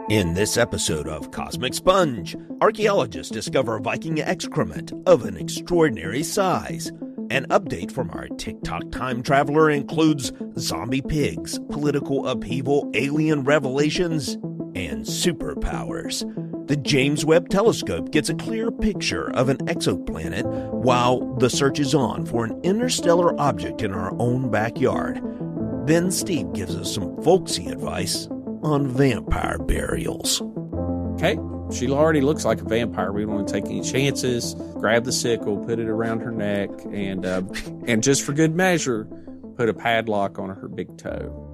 In this episode of Cosmic Sponge, archaeologists discover Viking excrement of an extraordinary size. An update from our TikTok time traveler includes zombie pigs, political upheaval, alien revelations, and superpowers. The James Webb Telescope gets a clear picture of an exoplanet while the search is on for an interstellar object in our own backyard. Then Steve gives us some folksy advice on vampire burials. Okay, she already looks like a vampire. We don't want to take any chances. Grab the sickle, put it around her neck, and just for good measure, put a padlock on her big toe.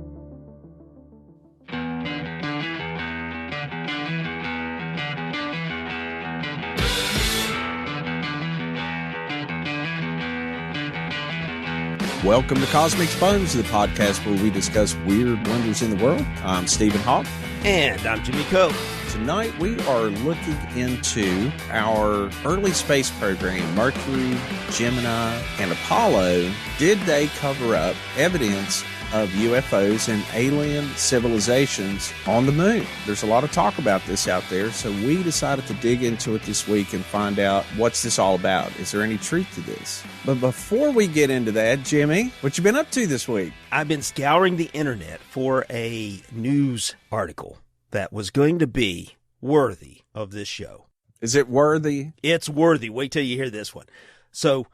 Welcome to Cosmic Sponge, the podcast where we discuss weird wonders in the world. I'm Stephen Hawk. And I'm Jimmy Coe. Tonight we are looking into our early space program, Mercury, Gemini, and Apollo. Did they cover up evidence of UFOs and alien civilizations on the moon? There's a lot of talk about this out there, so we decided to dig into it this week and find out what's this all about. Is there any truth to this? But before we get into that, Jimmy, what you been up to this week? I've been scouring the internet for a news article that was going to be worthy of this show. Is it worthy? It's worthy. Wait till you hear this one. So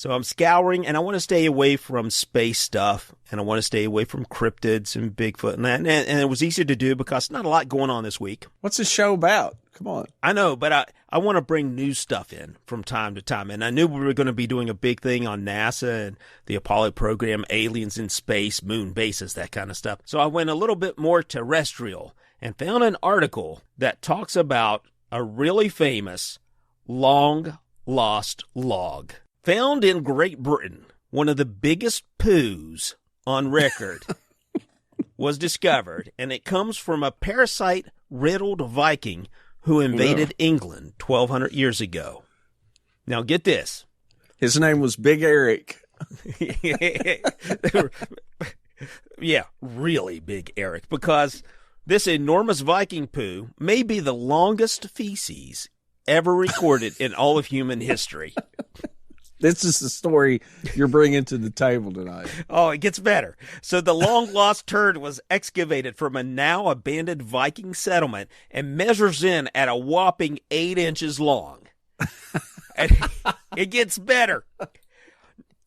I'm scouring, and I want to stay away from space stuff, and I want to stay away from cryptids and Bigfoot and that. And it was easy to do because not a lot going on this week. What's this show about? Come on. I know, but I want to bring new stuff in from time to time. And I knew we were going to be doing a big thing on NASA and the Apollo program, aliens in space, moon bases, that kind of stuff. So I went a little bit more terrestrial and found an article that talks about a really famous long-lost log. Found in Great Britain, one of the biggest poos on record was discovered, and it comes from a parasite-riddled Viking who invaded England 1,200 years ago. Now, get this. His name was Big Eric. Yeah, really Big Eric, because this enormous Viking poo may be the longest feces ever recorded in all of human history. This is the story you're bringing to the table tonight. Oh, it gets better. So the long-lost turd was excavated from a now-abandoned Viking settlement and measures in at a whopping 8 inches long. And it gets better.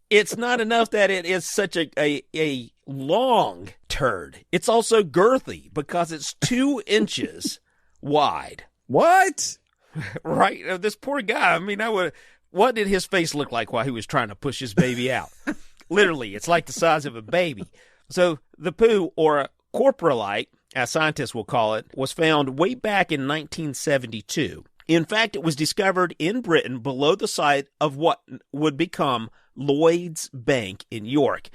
It's not enough that it is such a long turd. It's also girthy because it's 2 inches wide. What? Right? This poor guy, I mean, what did his face look like while he was trying to push his baby out? Literally, it's like the size of a baby. So the poo, or coprolite, as scientists will call it, was found way back in 1972. In fact, it was discovered in Britain below the site of what would become Lloyd's Bank in York.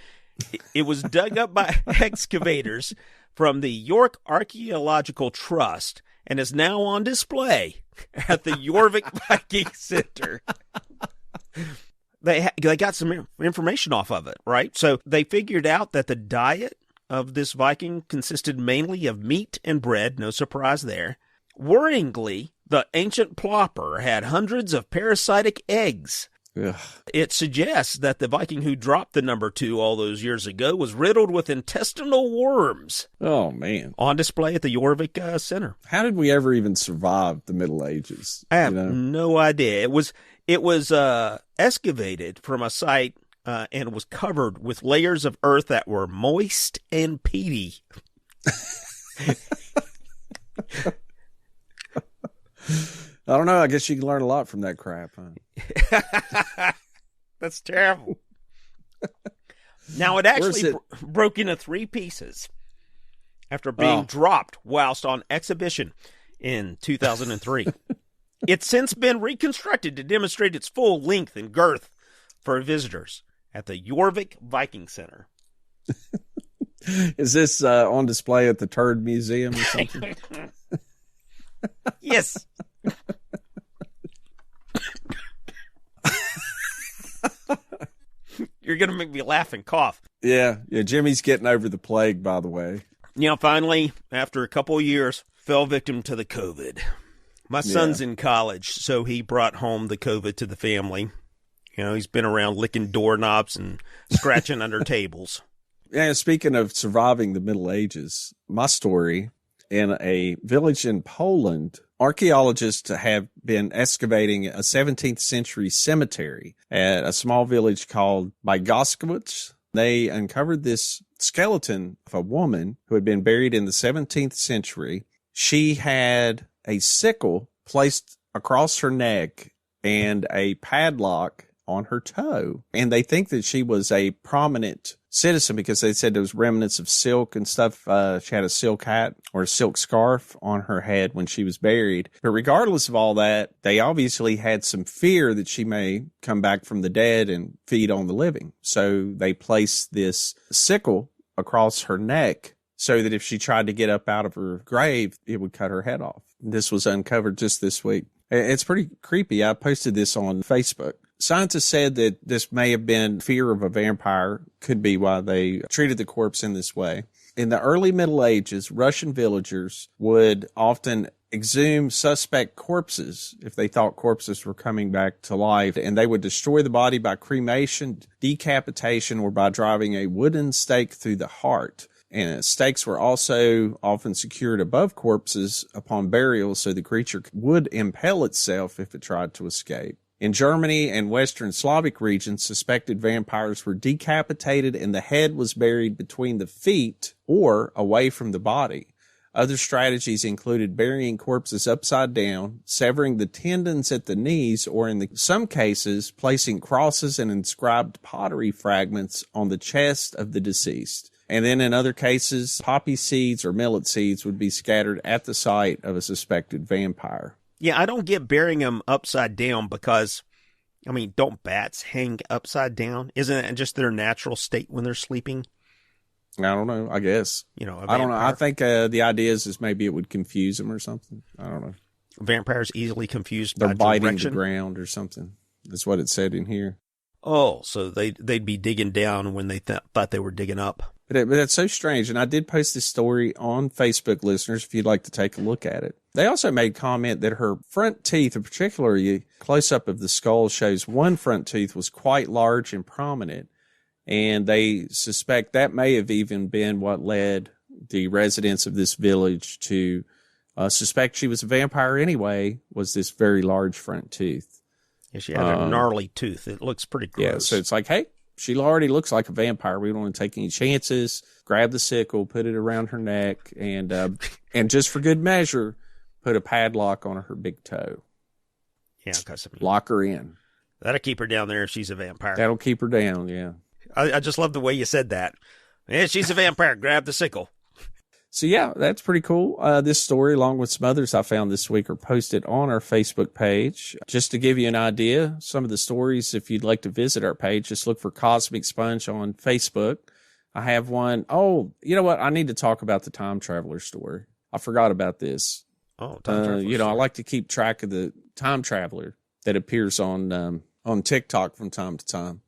It was dug up by excavators from the York Archaeological Trust and is now on display at the Jorvik Viking Center. They got some information off of it, right? So they figured out that the diet of this Viking consisted mainly of meat and bread, no surprise there. Worryingly, the ancient plopper had hundreds of parasitic eggs. Ugh. It suggests that the Viking who dropped the number 2 all those years ago was riddled with intestinal worms. Oh, man. On display at the Jorvik Center. How did we ever even survive the Middle Ages? I have no idea. It was excavated from a site and was covered with layers of earth that were moist and peaty. I don't know. I guess you can learn a lot from that crap, huh? That's terrible. Now, it actually broke into 3 pieces after being dropped whilst on exhibition in 2003. It's since been reconstructed to demonstrate its full length and girth for visitors at the Jorvik Viking Center. Is this on display at the Turd Museum or something? Yes. You're going to make me laugh and cough. Yeah. Jimmy's getting over the plague, by the way. You know, finally, after a couple of years, fell victim to the COVID. My son's in college, so he brought home the COVID to the family. You know, he's been around licking doorknobs and scratching under tables. Yeah, speaking of surviving the Middle Ages, my story, in a village in Poland, archaeologists have been excavating a 17th century cemetery at a small village called Coverups. They uncovered this skeleton of a woman who had been buried in the 17th century. She had a sickle placed across her neck and a padlock on her toe. And they think that she was a prominent citizen because they said there was remnants of silk and stuff. She had a silk hat or a silk scarf on her head when she was buried. But regardless of all that, they obviously had some fear that she may come back from the dead and feed on the living. So they placed this sickle across her neck so that if she tried to get up out of her grave, it would cut her head off. This was uncovered just this week. It's pretty creepy. I posted this on Facebook. Scientists said that this may have been fear of a vampire, could be why they treated the corpse in this way. In the early Middle Ages, Russian villagers would often exhume suspect corpses if they thought corpses were coming back to life, and they would destroy the body by cremation, decapitation, or by driving a wooden stake through the heart. And stakes were also often secured above corpses upon burial so the creature would impale itself if it tried to escape. In Germany and Western Slavic regions, suspected vampires were decapitated and the head was buried between the feet or away from the body. Other strategies included burying corpses upside down, severing the tendons at the knees, or in some cases, placing crosses and inscribed pottery fragments on the chest of the deceased. And then in other cases, poppy seeds or millet seeds would be scattered at the site of a suspected vampire. Yeah, I don't get burying them upside down because, I mean, don't bats hang upside down? Isn't it just their natural state when they're sleeping? I don't know, I guess. You know, I don't know. I think the idea is maybe it would confuse them or something. I don't know. Vampires easily confused They're by biting direction? the ground or something. That's what it said in here. Oh, so they'd be digging down when they thought they were digging up. But that's so strange. And I did post this story on Facebook, listeners, if you'd like to take a look at it. They also made comment that her front teeth, in particular, a close-up of the skull shows one front tooth was quite large and prominent. And they suspect that may have even been what led the residents of this village to suspect she was a vampire anyway, was this very large front tooth. Yeah, she had a gnarly tooth. It looks pretty gross. Yeah, so it's like, hey, she already looks like a vampire. We don't want to take any chances. Grab the sickle, put it around her neck, and just for good measure, put a padlock on her big toe. Yeah, because lock her in. That'll keep her down there if she's a vampire. That'll keep her down, yeah. I just love the way you said that. Yeah, she's a vampire. Grab the sickle. So, yeah, that's pretty cool. This story, along with some others I found this week, are posted on our Facebook page. Just to give you an idea, some of the stories, if you'd like to visit our page, just look for Cosmic Sponge on Facebook. I have one. Oh, you know what? I need to talk about the time traveler story. I forgot about this. Oh, time traveler. I like to keep track of the time traveler that appears on TikTok from time to time.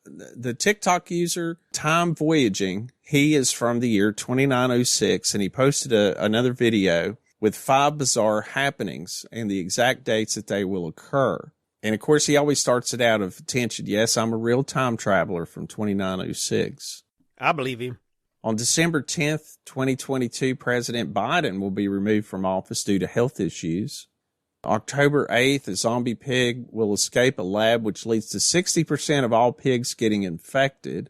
The TikTok user, Time Voyaging, he is from the year 2906, and he posted another video with 5 bizarre happenings and the exact dates that they will occur. And, of course, he always starts it out of attention. Yes, I'm a real time traveler from 2906. I believe him. On December 10th, 2022, President Biden will be removed from office due to health issues. October 8th, a zombie pig will escape a lab, which leads to 60% of all pigs getting infected.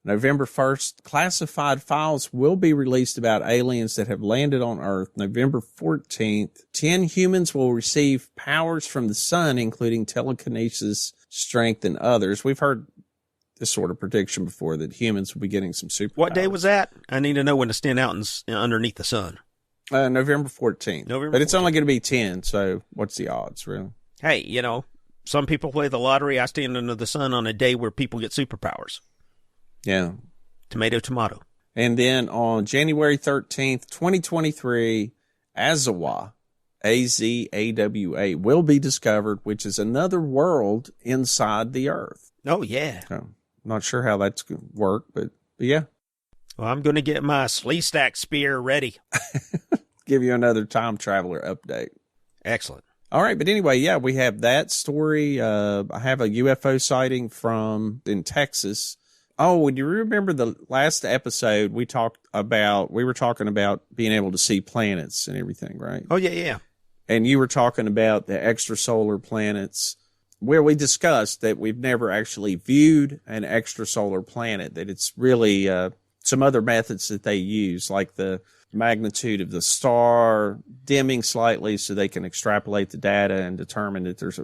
November 1st, classified files will be released about aliens that have landed on Earth. November 14th, 10 humans will receive powers from the sun, including telekinesis, strength, and others. We've heard this sort of prediction before, that humans will be getting some superpowers. What day was that? I need to know when to stand out underneath the sun. November 14th. But it's only going to be 10, so what's the odds, really? Hey, some people play the lottery. I stand under the sun on a day where people get superpowers. Yeah. Tomato, tomato. And then on January 13th, 2023, Azawa, A-Z-A-W-A, will be discovered, which is another world inside the Earth. Oh, yeah. So, not sure how that's going to work, but yeah. Well, I'm going to get my Sleestack spear ready. give you another time traveler update. Excellent. All right, but anyway, yeah, we have that story. I have a UFO sighting in Texas. Oh, do you remember the last episode we were talking about being able to see planets and everything, right? Oh, yeah. And you were talking about the extrasolar planets, where we discussed that we've never actually viewed an extrasolar planet, that it's really some other methods that they use, like the magnitude of the star dimming slightly so they can extrapolate the data and determine that there's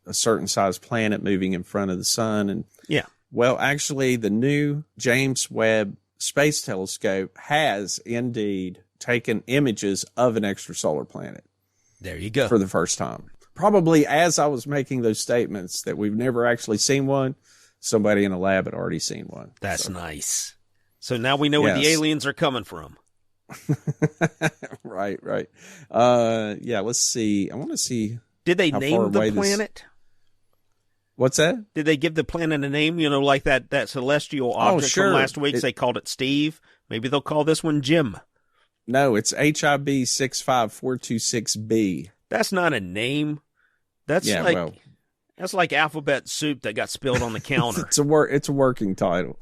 a certain size planet moving in front of the sun. And yeah. Well, actually, the new James Webb Space Telescope has indeed taken images of an extrasolar planet. There you go. For the first time. Probably as I was making those statements that we've never actually seen one, somebody in a lab had already seen one. That's nice. So now we know where the aliens are coming from. Right. Yeah, let's see. I want to see. Did they name the planet? What's that? Did they give the planet a name? You know, like that celestial object from last week? They called it Steve. Maybe they'll call this one Jim. No, it's HIB 65426b. That's not a name. That's that's like alphabet soup that got spilled on the counter. It's a working title.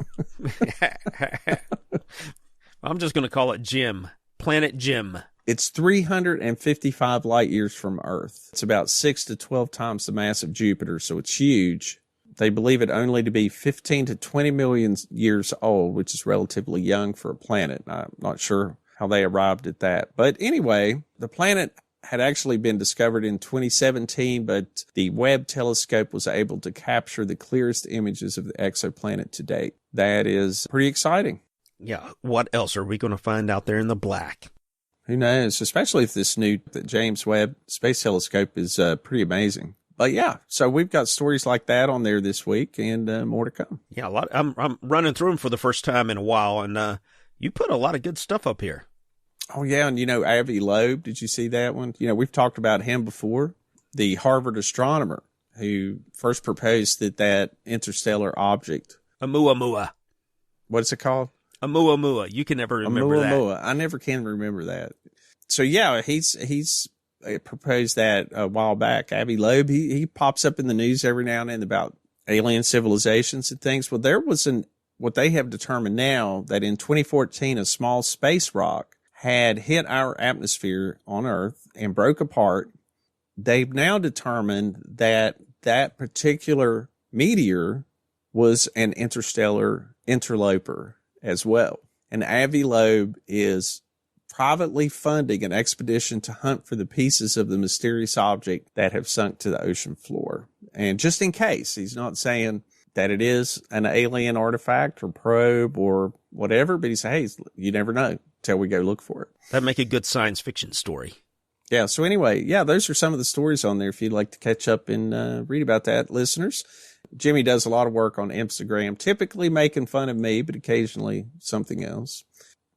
I'm just going to call it Jim. Planet Jim. It's 355 light years from Earth. It's about 6 to 12 times the mass of Jupiter, so it's huge. They believe it only to be 15 to 20 million years old, which is relatively young for a planet. I'm not sure how they arrived at that. But anyway, the planet had actually been discovered in 2017, but the Webb telescope was able to capture the clearest images of the exoplanet to date. That is pretty exciting. Yeah. What else are we going to find out there in the black? Who knows? Especially if the James Webb Space Telescope is pretty amazing. But yeah, so we've got stories like that on there this week, and more to come. Yeah, a lot. I'm running through them for the first time in a while, and you put a lot of good stuff up here. Oh yeah, and Avi Loeb, did you see that one? We've talked about him before, the Harvard astronomer who first proposed that interstellar object, Oumuamua. What's it called? Oumuamua. You can never remember that. I never can remember that. So yeah, he's proposed that a while back. Avi Loeb, he pops up in the news every now and then about alien civilizations and things. Well, there was what they have determined now that in 2014, a small space rock had hit our atmosphere on Earth and broke apart. They've now determined that particular meteor was an interstellar interloper as well. And Avi Loeb is privately funding an expedition to hunt for the pieces of the mysterious object that have sunk to the ocean floor. And just in case, he's not saying that it is an alien artifact or probe or whatever, but he said, hey, you never know till we go look for it. That'd make a good science fiction story. Yeah, so anyway, those are some of the stories on there if you'd like to catch up and read about that, listeners. Jimmy does a lot of work on Instagram, typically making fun of me, but occasionally something else.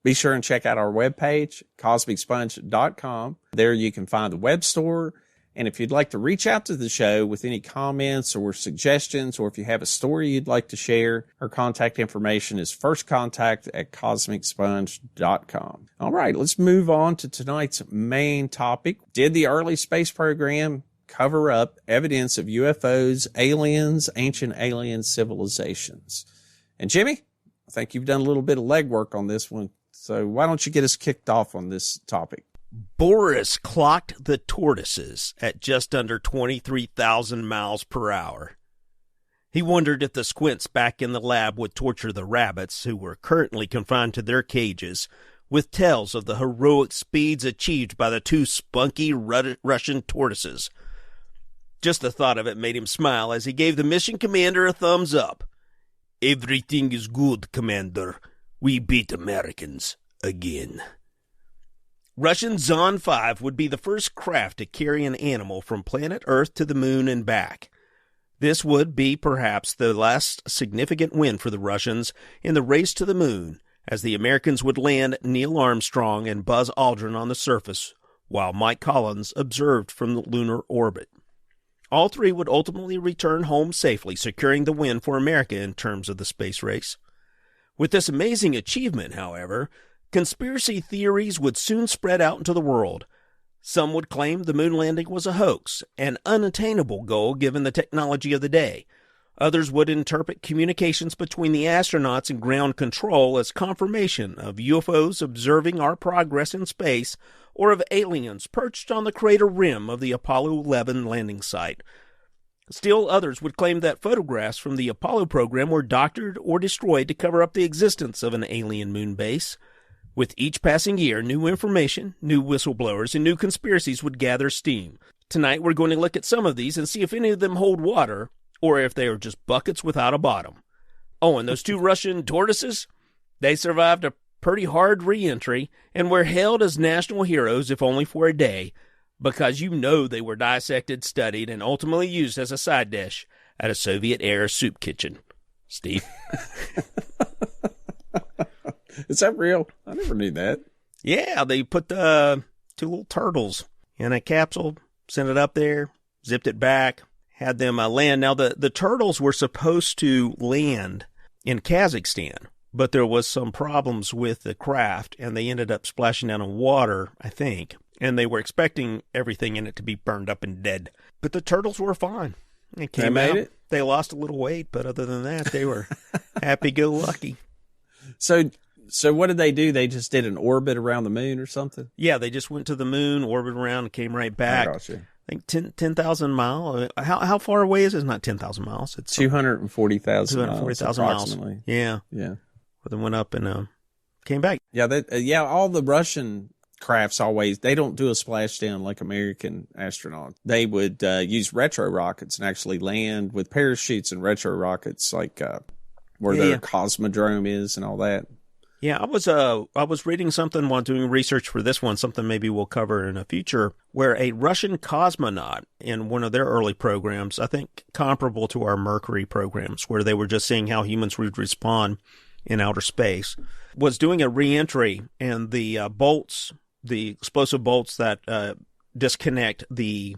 Be sure and check out our webpage, cosmicsponge.com. There you can find the web store. And if you'd like to reach out to the show with any comments or suggestions, or if you have a story you'd like to share, our contact information is firstcontact@cosmicsponge.com. All right, let's move on to tonight's main topic. Did the early space program cover up evidence of UFOs, aliens, ancient alien civilizations? And Jimmy, I think you've done a little bit of legwork on this one. So why don't you get us kicked off on this topic? Boris clocked the tortoises at just under 23,000 miles per hour. He wondered if the squints back in the lab would torture the rabbits, who were currently confined to their cages, with tales of the heroic speeds achieved by the two spunky Russian tortoises. Just the thought of it made him smile as he gave the mission commander a thumbs up. "Everything is good, Commander. We beat Americans again." Russian Zond 5 would be the first craft to carry an animal from planet Earth to the moon and back. This would be perhaps the last significant win for the Russians in the race to the moon, as the Americans would land Neil Armstrong and Buzz Aldrin on the surface, while Mike Collins observed from the lunar orbit. All three would ultimately return home safely, securing the win for America in terms of the space race. With this amazing achievement, however, Conspiracy theories would soon spread out into the world. Some would claim the moon landing was a hoax, an unattainable goal given the technology of the day. Others would interpret communications between the astronauts and ground control as confirmation of UFOs observing our progress in space or of aliens perched on the crater rim of the Apollo 11 landing site. Still, others would claim that photographs from the Apollo program were doctored or destroyed to cover up the existence of an alien moon base. With each passing year, new information, new whistleblowers, and new conspiracies would gather steam. Tonight, we're going to look at some of these and see if any of them hold water, or if they are just buckets without a bottom. Oh, and those two Russian tortoises? They survived a pretty hard re-entry and were hailed as national heroes, if only for a day, because you know they were dissected, studied, and ultimately used as a side dish at a Soviet-era soup kitchen. Steve? Is that real? I never knew that. Yeah, they put the two little turtles in a capsule, sent it up there, zipped it back, had them land. Now, the turtles were supposed to land in Kazakhstan, but there was some problems with the craft, and they ended up splashing down in water, I think, and they were expecting everything in it to be burned up and dead. But the turtles were fine. They made it? They lost a little weight, but other than that, they were happy-go-lucky. So what did they do? They just did an orbit around the moon or something? Yeah, they just went to the moon, orbited around, and came right back. I got you. I think 10,000 miles. How far away is it? It's not 10,000 miles. It's 240,000 miles. 240,000 miles. Yeah. Yeah. But they went up and came back. Yeah, all the Russian crafts they don't do a splashdown like American astronauts. They would use retro rockets and actually land with parachutes and retro rockets, like where their cosmodrome is and all that. Yeah, I was reading something while doing research for this one, something maybe we'll cover in a future, where a Russian cosmonaut in one of their early programs, I think comparable to our Mercury programs, where they were just seeing how humans would respond in outer space, was doing a re-entry, and the explosive bolts that disconnect the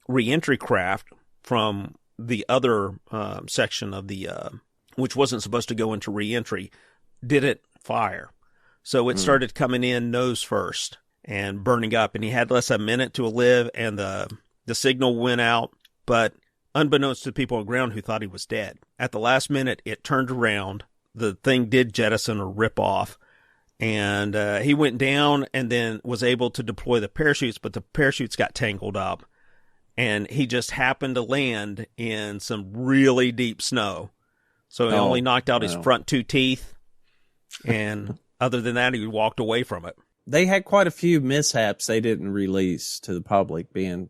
re-entry craft from the other section of the, which wasn't supposed to go into re-entry, didn't fire. So it started coming in nose first and burning up, and he had less than a minute to live, and the signal went out, but unbeknownst to people on the ground who thought he was dead, at the last minute, it turned around. The thing did jettison or rip off, and he went down and then was able to deploy the parachutes, but the parachutes got tangled up, and he just happened to land in some really deep snow. So he only knocked out his front two teeth, and other than that, he walked away from it. They had quite a few mishaps they didn't release to the public, being,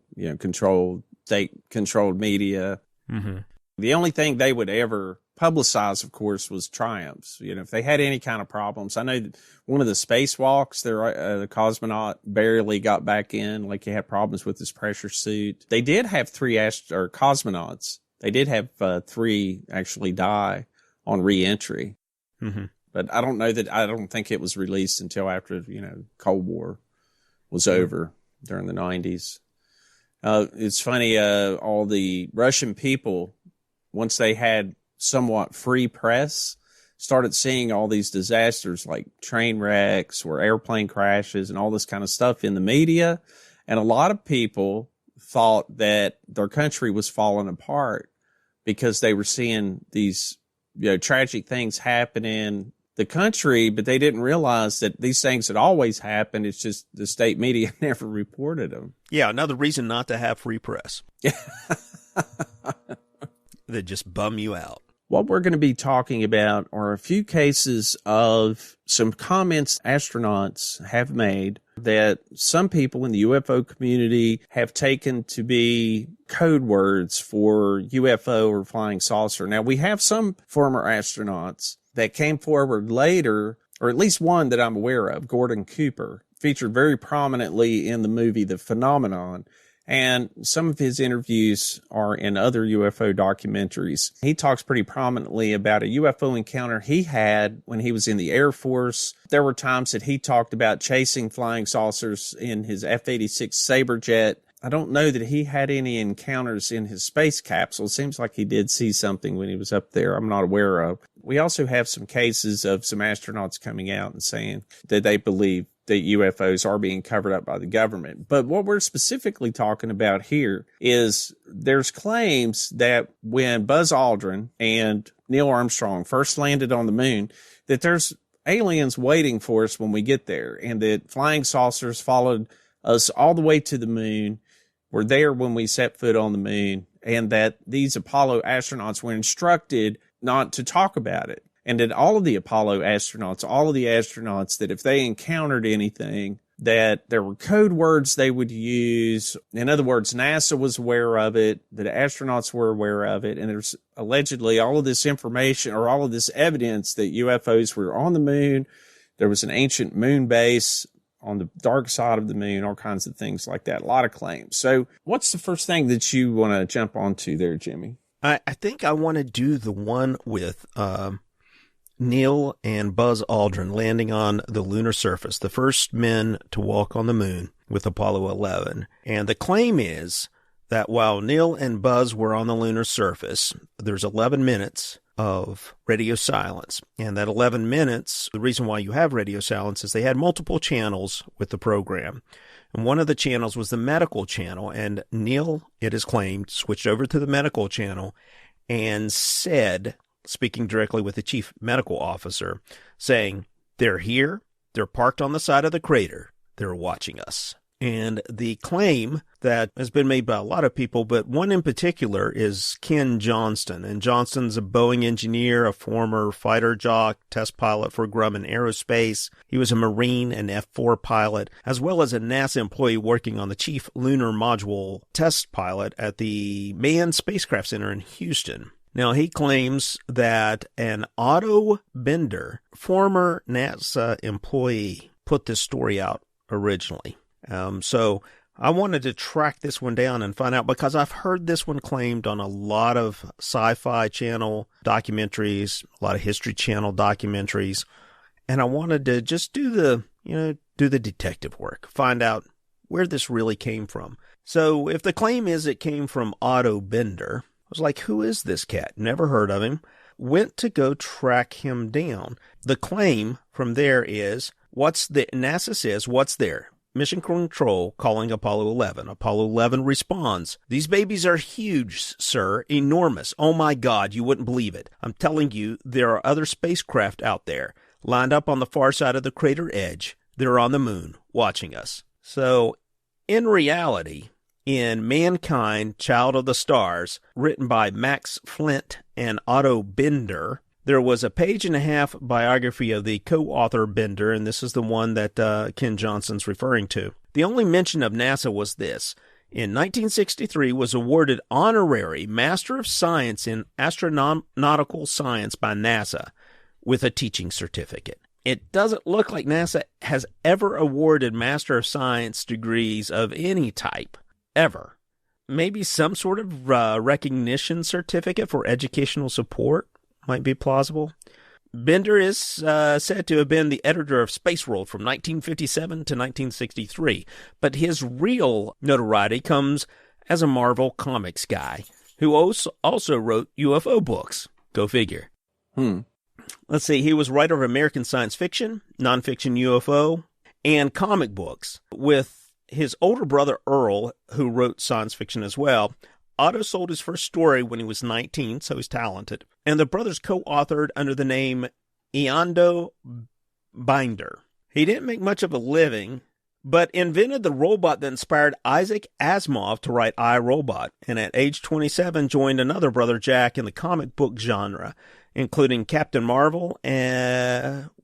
state-controlled media. Mm-hmm. The only thing they would ever publicize, of course, was triumphs. If they had any kind of problems. I know that one of the spacewalks, the cosmonaut barely got back in, like he had problems with his pressure suit. They did have three cosmonauts. They did have three actually die on re-entry. Mm-hmm. But I don't think it was released until after, Cold War was over during the 90s. It's funny, all the Russian people, once they had somewhat free press, started seeing all these disasters like train wrecks or airplane crashes and all this kind of stuff in the media. And a lot of people thought that their country was falling apart because they were seeing these, tragic things happen in the country, but they didn't realize that these things had always happened. It's just the state media never reported them. Yeah, another reason not to have free press. They just bum you out. What we're going to be talking about are a few cases of some comments astronauts have made that some people in the UFO community have taken to be code words for UFO or flying saucer. Now, we have some former astronauts that came forward later, or at least one that I'm aware of, Gordon Cooper, featured very prominently in the movie The Phenomenon. And some of his interviews are in other UFO documentaries. He talks pretty prominently about a UFO encounter he had when he was in the Air Force. There were times that he talked about chasing flying saucers in his F-86 Sabre jet. I don't know that he had any encounters in his space capsule. It seems like he did see something when he was up there I'm not aware of. We also have some cases of some astronauts coming out and saying that they believe that UFOs are being covered up by the government. But what we're specifically talking about here is there's claims that when Buzz Aldrin and Neil Armstrong first landed on the moon, that there's aliens waiting for us when we get there, and that flying saucers followed us all the way to the moon, were there when we set foot on the moon, and that these Apollo astronauts were instructed not to talk about it. And that all of the Apollo astronauts, that if they encountered anything, that there were code words they would use. In other words, NASA was aware of it, that astronauts were aware of it, and there's allegedly all of this information or all of this evidence that UFOs were on the moon. There was an ancient moon base on the dark side of the moon, all kinds of things like that. A lot of claims. So what's the first thing that you want to jump onto there, Jimmy? I think I want to do the one with Neil and Buzz Aldrin landing on the lunar surface, the first men to walk on the moon with Apollo 11. And the claim is that while Neil and Buzz were on the lunar surface, there's 11 minutes of radio silence. And that 11 minutes, the reason why you have radio silence is they had multiple channels with the program. And one of the channels was the medical channel. And Neil, it is claimed, switched over to the medical channel and said, speaking directly with the chief medical officer, saying, "They're here. They're parked on the side of the crater. They're watching us." And the claim that has been made by a lot of people, but one in particular is Ken Johnston. And Johnston's a Boeing engineer, a former fighter jock, test pilot for Grumman Aerospace. He was a Marine and F-4 pilot, as well as a NASA employee working on the Chief Lunar Module test pilot at the Manned Spacecraft Center in Houston. Now, he claims that an Otto Bender, former NASA employee, put this story out originally. So I wanted to track this one down and find out, because I've heard this one claimed on a lot of Sci-Fi Channel documentaries, a lot of History Channel documentaries, and I wanted to just do the detective work, find out where this really came from. So if the claim is it came from Otto Bender, I was like, who is this cat? Never heard of him. Went to go track him down. The claim from there is, NASA says, what's there? Mission Control calling Apollo 11. Apollo 11 responds, "These babies are huge, sir, enormous. Oh my God, you wouldn't believe it. I'm telling you, there are other spacecraft out there, lined up on the far side of the crater edge. They're on the moon, watching us." So, in reality, in Mankind, Child of the Stars, written by Max Flint and Otto Bender, there was a 1.5-page biography of the co-author Bender, and this is the one that Ken Johnston's referring to. The only mention of NASA was this. In 1963 was awarded honorary Master of Science in Astronautical Science by NASA with a teaching certificate. It doesn't look like NASA has ever awarded Master of Science degrees of any type, ever. Maybe some sort of recognition certificate for educational support might be plausible. Bender is said to have been the editor of Space World from 1957 to 1963, but his real notoriety comes as a Marvel Comics guy who also wrote UFO books. Go figure. Let's see, he was writer of American science fiction, nonfiction UFO, and comic books. With his older brother Earl, who wrote science fiction as well, Otto sold his first story when he was 19, so he's talented. And the brothers co-authored under the name Eando Binder. He didn't make much of a living, but invented the robot that inspired Isaac Asimov to write I, Robot, and at age 27 joined another brother, Jack, in the comic book genre, including Captain Marvel,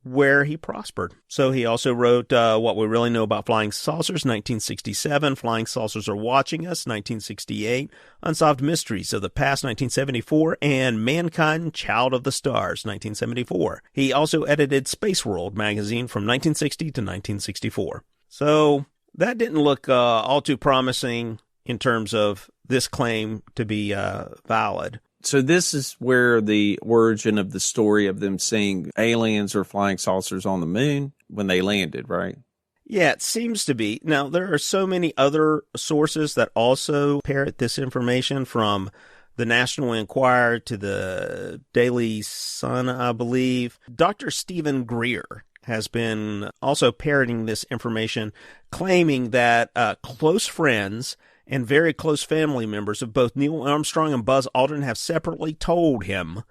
where he prospered. So he also wrote What We Really Know About Flying Saucers, 1967, Flying Saucers Are Watching Us, 1968, Unsolved Mysteries of the Past, 1974, and Mankind, Child of the Stars, 1974. He also edited Space World magazine from 1960 to 1964. So that didn't look all too promising in terms of this claim to be valid. So this is where the origin of the story of them seeing aliens or flying saucers on the moon when they landed, right? Yeah, it seems to be. Now, there are so many other sources that also parrot this information, from the National Enquirer to the Daily Sun, I believe. Dr. Stephen Greer has been also parroting this information, claiming that close friends and very close family members of both Neil Armstrong and Buzz Aldrin have separately told him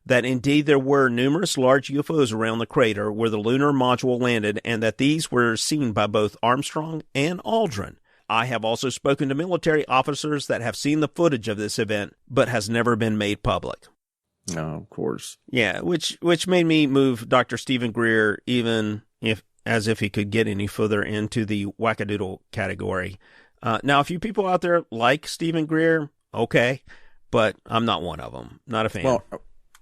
that indeed there were numerous large UFOs around the crater where the lunar module landed, and that these were seen by both Armstrong and Aldrin. I have also spoken to military officers that have seen the footage of this event, but has never been made public. No, of course. Yeah, which made me move Dr. Stephen Greer, even as if he could get any further into the wackadoodle category. Now, a few people out there like Stephen Greer, okay, but I'm not one of them. Not a fan.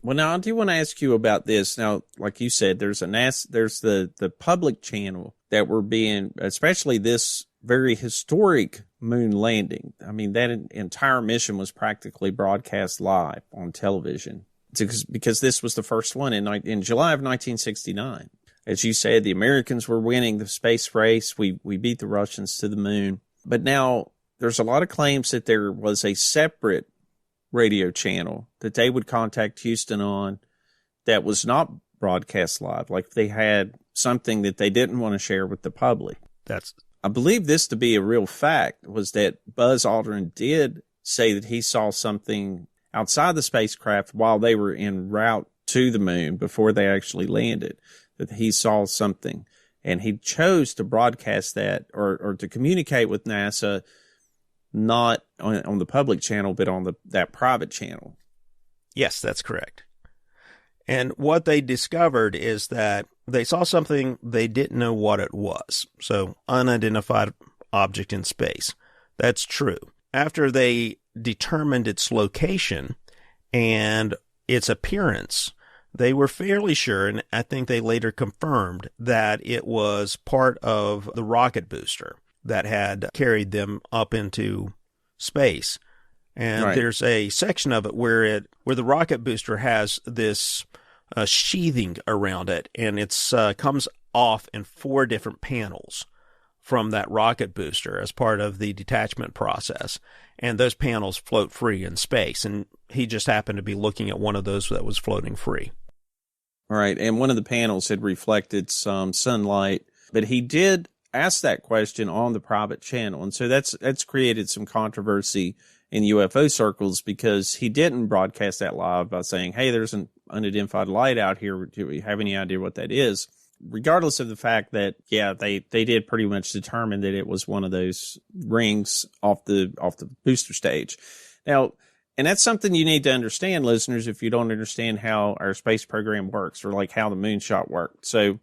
Well, now I do want to ask you about this. Now, like you said, there's there's the public channel that we're being, especially this very historic moon landing. I mean, that entire mission was practically broadcast live on television because this was the first one in July of 1969. As you said, the Americans were winning the space race. We beat the Russians to the moon. But now there's a lot of claims that there was a separate radio channel that they would contact Houston on that was not broadcast live, like they had something that they didn't want to share with the public. I believe this to be a real fact, was that Buzz Aldrin did say that he saw something outside the spacecraft while they were en route to the moon before they actually landed, that he saw something, and he chose to broadcast that or to communicate with NASA not on the public channel, but on that private channel. Yes, that's correct. And what they discovered is that they saw something, they didn't know what it was. So, unidentified object in space. That's true. After they determined its location and its appearance, they were fairly sure, and I think they later confirmed, that it was part of the rocket booster that had carried them up into space. And right. There's a section of it where the rocket booster has this sheathing around it, and it's comes off in 4 different panels from that rocket booster as part of the detachment process. And those panels float free in space, and he just happened to be looking at one of those that was floating free. All right, and one of the panels had reflected some sunlight, but he did ask that question on the private channel, and so that's created some controversy in UFO circles, because he didn't broadcast that live by saying, hey, there's an unidentified light out here. Do we have any idea what that is? Regardless of the fact that, yeah, they did pretty much determine that it was one of those rings off the booster stage. Now, and that's something you need to understand, listeners, if you don't understand how our space program works, or like how the moonshot worked. So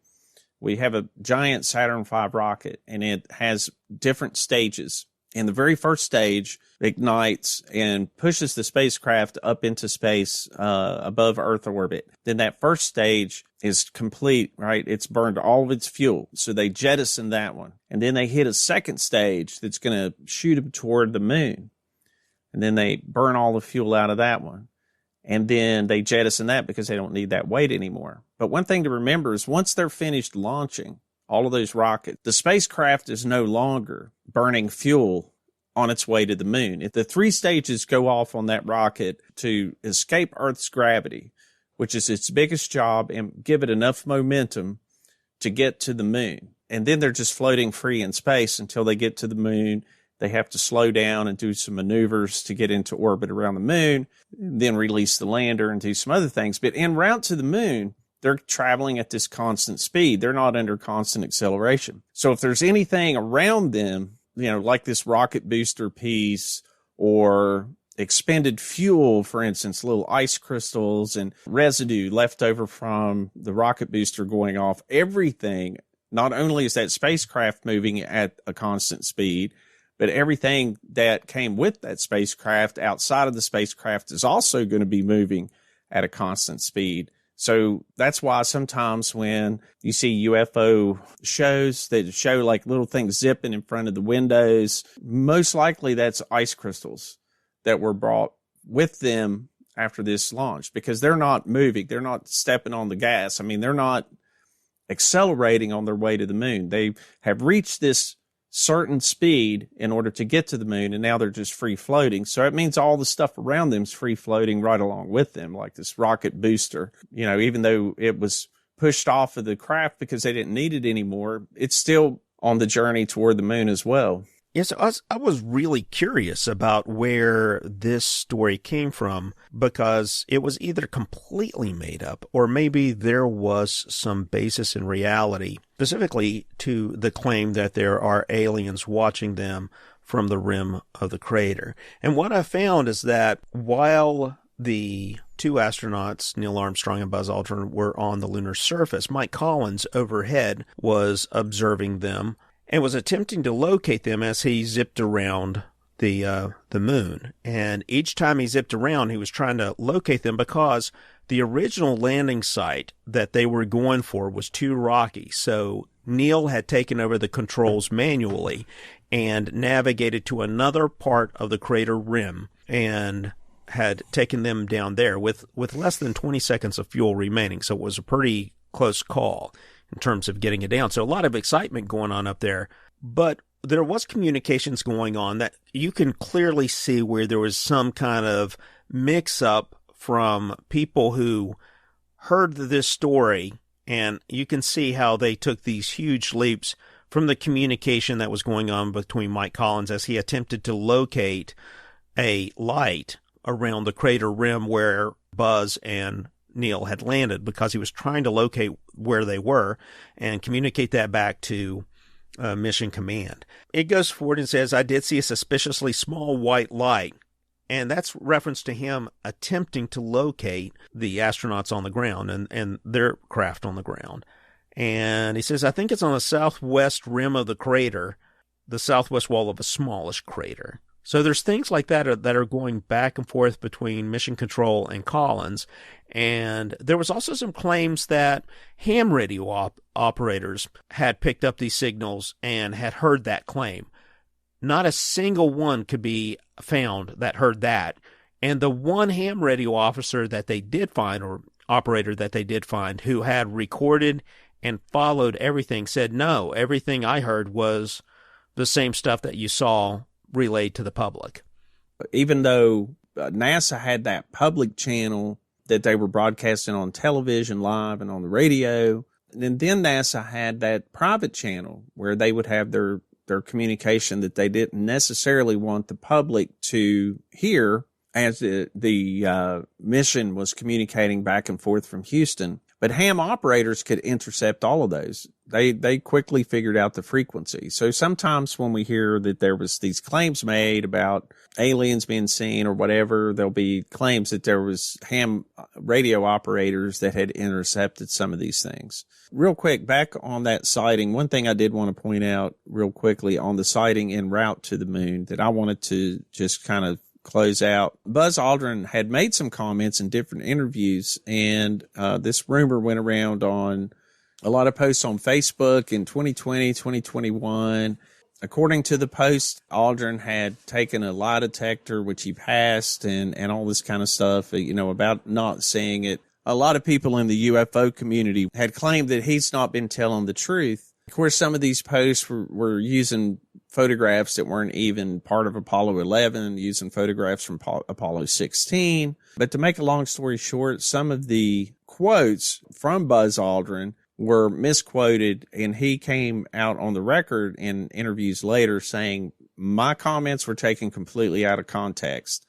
we have a giant Saturn V rocket, and it has different stages. And the very first stage ignites and pushes the spacecraft up into space above Earth orbit. Then that first stage is complete, right? It's burned all of its fuel. So they jettison that one. And then they hit a second stage that's going to shoot them toward the moon. And then they burn all the fuel out of that one. And then they jettison that because they don't need that weight anymore. But one thing to remember is once they're finished launching all of those rockets, the spacecraft is no longer burning fuel on its way to the moon. If the 3 stages go off on that rocket to escape Earth's gravity, which is its biggest job, and give it enough momentum to get to the moon. And then they're just floating free in space until they get to the moon. They have to slow down and do some maneuvers to get into orbit around the moon, then release the lander and do some other things. But en route to the moon, they're traveling at this constant speed. They're not under constant acceleration. So if there's anything around them, you know, like this rocket booster piece or expended fuel, for instance, little ice crystals and residue left over from the rocket booster going off, everything, not only is that spacecraft moving at a constant speed, but everything that came with that spacecraft outside of the spacecraft is also going to be moving at a constant speed. So that's why sometimes when you see UFO shows that show like little things zipping in front of the windows, most likely that's ice crystals that were brought with them after this launch, because they're not moving. They're not stepping on the gas. I mean, they're not accelerating on their way to the moon. They have reached this certain speed in order to get to the moon, and now they're just free floating. So it means all the stuff around them is free floating right along with them, like this rocket booster. You know, even though it was pushed off of the craft because they didn't need it anymore, it's still on the journey toward the moon as well. Yes, I was really curious about where this story came from, because it was either completely made up or maybe there was some basis in reality, specifically to the claim that there are aliens watching them from the rim of the crater. And what I found is that while the two astronauts, Neil Armstrong and Buzz Aldrin, were on the lunar surface, Mike Collins overhead was observing them and was attempting to locate them as he zipped around the moon. And each time he zipped around, he was trying to locate them because the original landing site that they were going for was too rocky. So Neil had taken over the controls manually and navigated to another part of the crater rim and had taken them down there with less than 20 seconds of fuel remaining. So it was a pretty close call in terms of getting it down. So a lot of excitement going on up there, but there was communications going on that you can clearly see where there was some kind of mix up from people who heard this story, and you can see how they took these huge leaps from the communication that was going on between Mike Collins as he attempted to locate a light around the crater rim where Buzz and Neil had landed, because he was trying to locate where they were and communicate that back to Mission Command. It goes forward and says, I did see a suspiciously small white light. And that's reference to him attempting to locate the astronauts on the ground and their craft on the ground. And he says, I think it's on the southwest rim of the crater, the southwest wall of a smallish crater. So there's things like that that are going back and forth between Mission Control and Collins. And there was also some claims that ham radio operators had picked up these signals and had heard that claim. Not a single one could be found that heard that. And the one ham radio officer that they did find, or operator that they did find, who had recorded and followed everything, said, no, everything I heard was the same stuff that you saw relayed to the public. Even though NASA had that public channel that they were broadcasting on television live and on the radio, and then NASA had that private channel where they would have their communication that they didn't necessarily want the public to hear as the mission was communicating back and forth from Houston. But ham operators could intercept all of those. They quickly figured out the frequency. So sometimes when we hear that there was these claims made about aliens being seen or whatever, there'll be claims that there was ham radio operators that had intercepted some of these things. Real quick, back on that sighting, one thing I did want to point out real quickly on the sighting en route to the moon that I wanted to just kind of close out. Buzz Aldrin had made some comments in different interviews, and this rumor went around on a lot of posts on Facebook in 2020, 2021. According to the post, Aldrin had taken a lie detector, which he passed, and all this kind of stuff, about not seeing it. A lot of people in the UFO community had claimed that he's not been telling the truth. Of course, some of these posts were using photographs that weren't even part of Apollo 11, using photographs from Apollo 16. But to make a long story short, some of the quotes from Buzz Aldrin were misquoted, and he came out on the record in interviews later saying, my comments were taken completely out of context.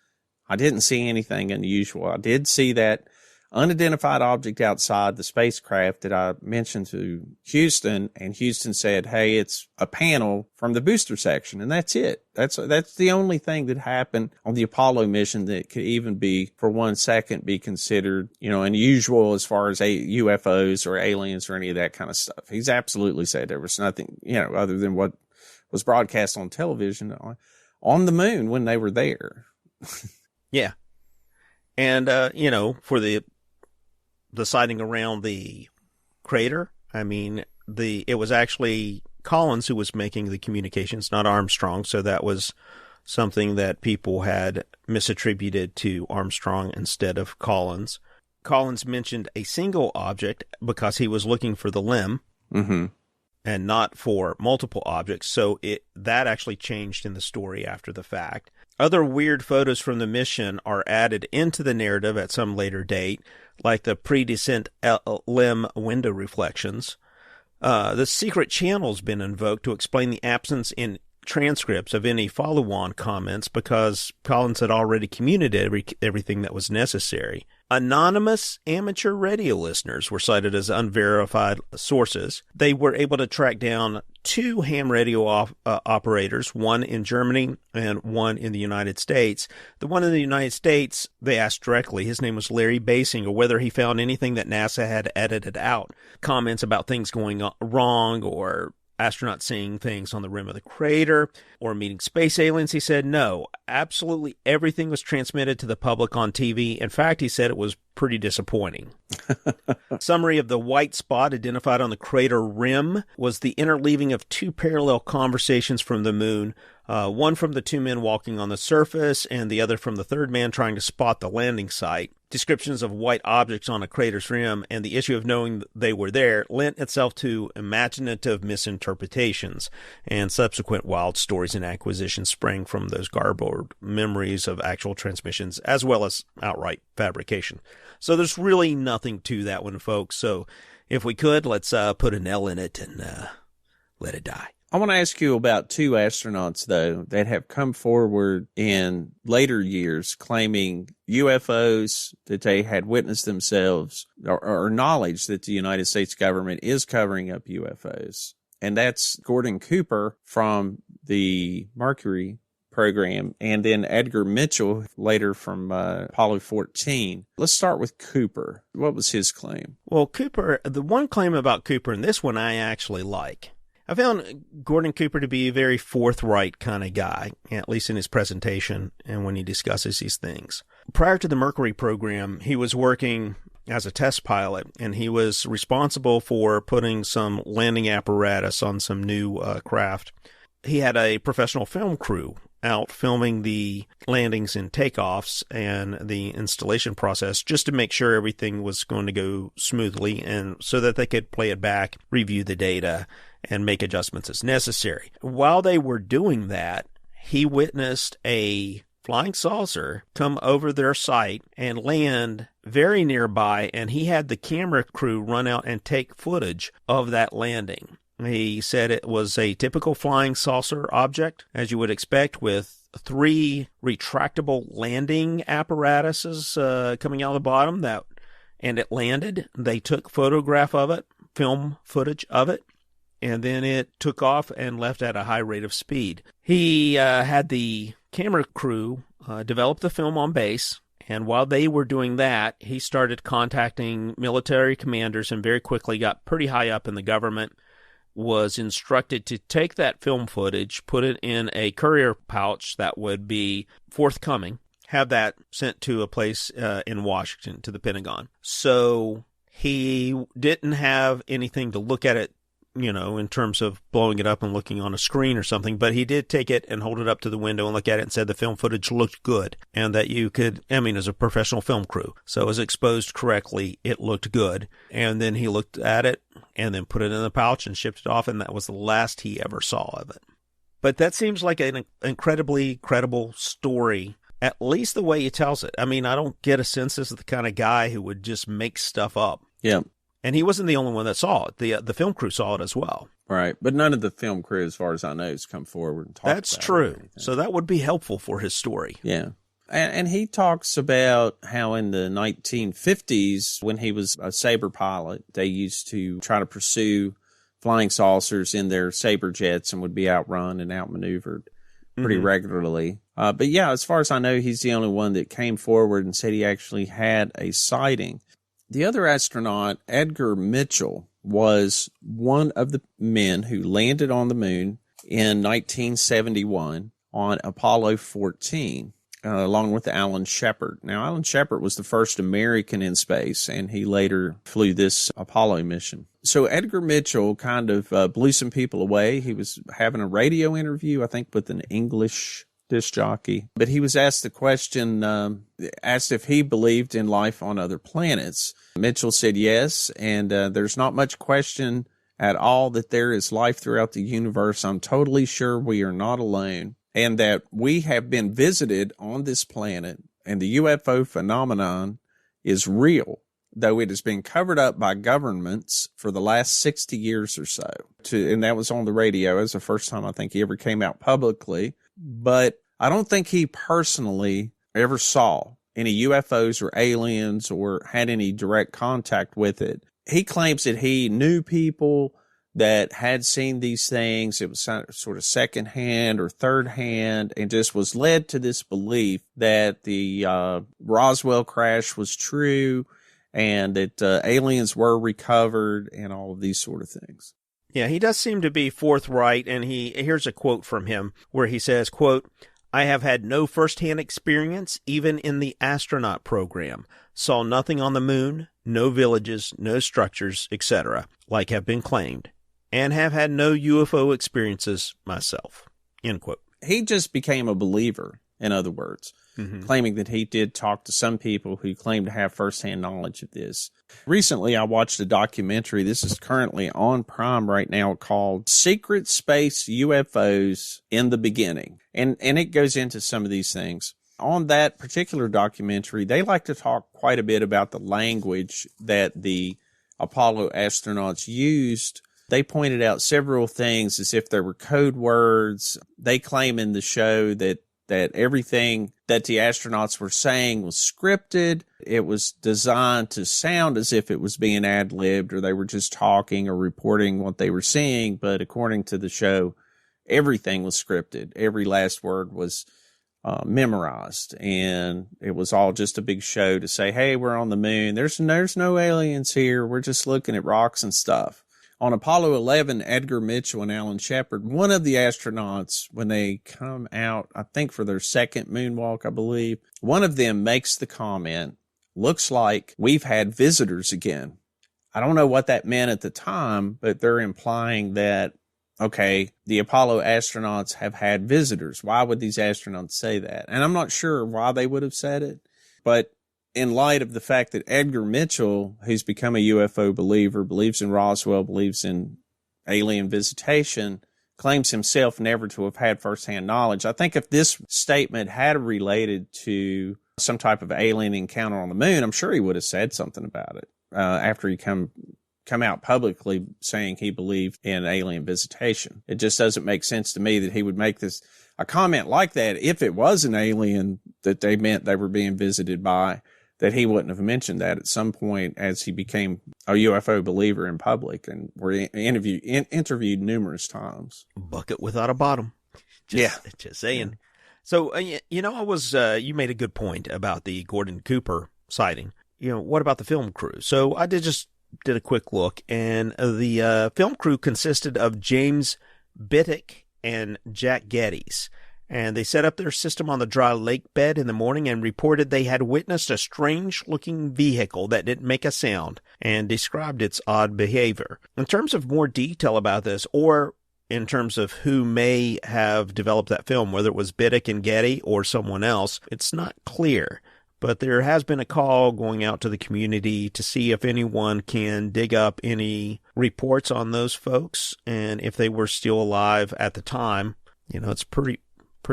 I didn't see anything unusual. I did see that unidentified object outside the spacecraft that I mentioned to Houston, and Houston said, hey, it's a panel from the booster section, and that's it. That's the only thing that happened on the Apollo mission that could even be, for 1 second, be considered, unusual as far as UFOs or aliens or any of that kind of stuff. He's absolutely said there was nothing, other than what was broadcast on television on the moon when they were there. Yeah. And, for the sighting around the crater, it was actually Collins who was making the communications, not Armstrong. So that was something that people had misattributed to Armstrong instead of Collins. Collins mentioned a single object because he was looking for the limb and not for multiple objects. So that actually changed in the story after the fact. Other weird photos from the mission are added into the narrative at some later date, like the pre-descent limb window reflections. The secret channel's been invoked to explain the absence in transcripts of any follow-on comments because Collins had already communicated everything that was necessary. Anonymous amateur radio listeners were cited as unverified sources. They were able to track down 2 ham radio operators, one in Germany and one in the United States. The one in the United States, they asked directly, his name was Larry Basinger, whether he found anything that NASA had edited out, comments about things going wrong or astronauts seeing things on the rim of the crater or meeting space aliens. He said no, absolutely everything was transmitted to the public on TV. In fact, he said it was pretty disappointing. Summary of the white spot identified on the crater rim was the interleaving of 2 parallel conversations from the moon, one from the 2 men walking on the surface and the other from the 3rd man trying to spot the landing site. Descriptions of white objects on a crater's rim and the issue of knowing they were there lent itself to imaginative misinterpretations, and subsequent wild stories and acquisitions sprang from those garbled memories of actual transmissions as well as outright fabrication. So there's really nothing to that one, folks. So if we could, let's put an L in it and let it die. I want to ask you about 2 astronauts, though, that have come forward in later years claiming UFOs, that they had witnessed themselves, or knowledge that the United States government is covering up UFOs. And that's Gordon Cooper from the Mercury program, and then Edgar Mitchell later from Apollo 14. Let's start with Cooper. What was his claim? Well, Cooper, the one claim about Cooper, and this one I actually like. I found Gordon Cooper to be a very forthright kind of guy, at least in his presentation and when he discusses these things. Prior to the Mercury program, he was working as a test pilot, and he was responsible for putting some landing apparatus on some new craft. He had a professional film crew out filming the landings and takeoffs and the installation process just to make sure everything was going to go smoothly and so that they could play it back, review the data, and make adjustments as necessary. While they were doing that, he witnessed a flying saucer come over their site and land very nearby, and he had the camera crew run out and take footage of that landing. He said it was a typical flying saucer object, as you would expect, with 3 retractable landing apparatuses coming out of the bottom, and it landed. They took photograph of it, film footage of it, and then it took off and left at a high rate of speed. He had the camera crew develop the film on base, and while they were doing that, he started contacting military commanders and very quickly got pretty high up in the government, was instructed to take that film footage, put it in a courier pouch that would be forthcoming, have that sent to a place in Washington, to the Pentagon. So he didn't have anything to look at it, in terms of blowing it up and looking on a screen or something, but he did take it and hold it up to the window and look at it and said the film footage looked good and that you could, as a professional film crew. So it was exposed correctly. It looked good. And then he looked at it and then put it in the pouch and shipped it off, and that was the last he ever saw of it. But that seems like an incredibly credible story, at least the way he tells it. I don't get a sense this is the kind of guy who would just make stuff up. Yeah. And he wasn't the only one that saw it. The film crew saw it as well. Right. But none of the film crew, as far as I know, has come forward and talked about it. That's true. So that would be helpful for his story. Yeah. And he talks about how in the 1950s, when he was a Sabre pilot, they used to try to pursue flying saucers in their Sabre jets and would be outrun and outmaneuvered pretty regularly. But yeah, as far as I know, he's the only one that came forward and said he actually had a sighting. The other astronaut, Edgar Mitchell, was one of the men who landed on the moon in 1971 on Apollo 14, along with Alan Shepard. Now, Alan Shepard was the first American in space, and he later flew this Apollo mission. So Edgar Mitchell kind of blew some people away. He was having a radio interview, I think, with an English disc jockey. But he was asked the question, asked if he believed in life on other planets. Mitchell said yes, and there's not much question at all that there is life throughout the universe. I'm totally sure we are not alone, and that we have been visited on this planet, and the UFO phenomenon is real, though it has been covered up by governments for the last 60 years or so. And that was on the radio. It was the first time I think he ever came out publicly. But I don't think he personally ever saw any UFOs or aliens or had any direct contact with it. He claims that he knew people that had seen these things. It was sort of secondhand or third hand, and just was led to this belief that the Roswell crash was true and that aliens were recovered and all of these sort of things. Yeah, he does seem to be forthright, and here's a quote from him where he says, quote, "I have had no firsthand experience, even in the astronaut program. Saw nothing on the moon, no villages, no structures, etc., like have been claimed, and have had no UFO experiences myself." End quote. He just became a believer, in other words, claiming that he did talk to some people who claimed to have firsthand knowledge of this. Recently, I watched a documentary. This is currently on Prime right now, called Secret Space UFOs in the Beginning. And it goes into some of these things. On that particular documentary, they like to talk quite a bit about the language that the Apollo astronauts used. They pointed out several things as if there were code words. They claim in the show that everything that the astronauts were saying was scripted. It was designed to sound as if it was being ad-libbed, or they were just talking or reporting what they were seeing. But according to the show, everything was scripted. Every last word was memorized, and it was all just a big show to say, hey, we're on the moon. There's no aliens here. We're just looking at rocks and stuff. On Apollo 11, Edgar Mitchell and Alan Shepard, one of the astronauts, when they come out, I think for their second moonwalk, I believe, one of them makes the comment, "Looks like we've had visitors again." I don't know what that meant at the time, but they're implying that, okay, the Apollo astronauts have had visitors. Why would these astronauts say that? And I'm not sure why they would have said it, but in light of the fact that Edgar Mitchell, who's become a UFO believer, believes in Roswell, believes in alien visitation, claims himself never to have had firsthand knowledge. I think if this statement had related to some type of alien encounter on the moon, I'm sure he would have said something about it after he come out publicly saying he believed in alien visitation. It just doesn't make sense to me that he would make a comment like that if it was an alien that they meant they were being visited by, that he wouldn't have mentioned that at some point as he became a UFO believer in public and were interviewed numerous times. Bucket without a bottom. Just saying. So, you made a good point about the Gordon Cooper sighting. What about the film crew? So I did a quick look, and the film crew consisted of James Bittick and Jack Geddes. And they set up their system on the dry lake bed in the morning and reported they had witnessed a strange-looking vehicle that didn't make a sound and described its odd behavior. In terms of more detail about this, or in terms of who may have developed that film, whether it was Bittick and Getty or someone else, it's not clear. But there has been a call going out to the community to see if anyone can dig up any reports on those folks and if they were still alive at the time. It's pretty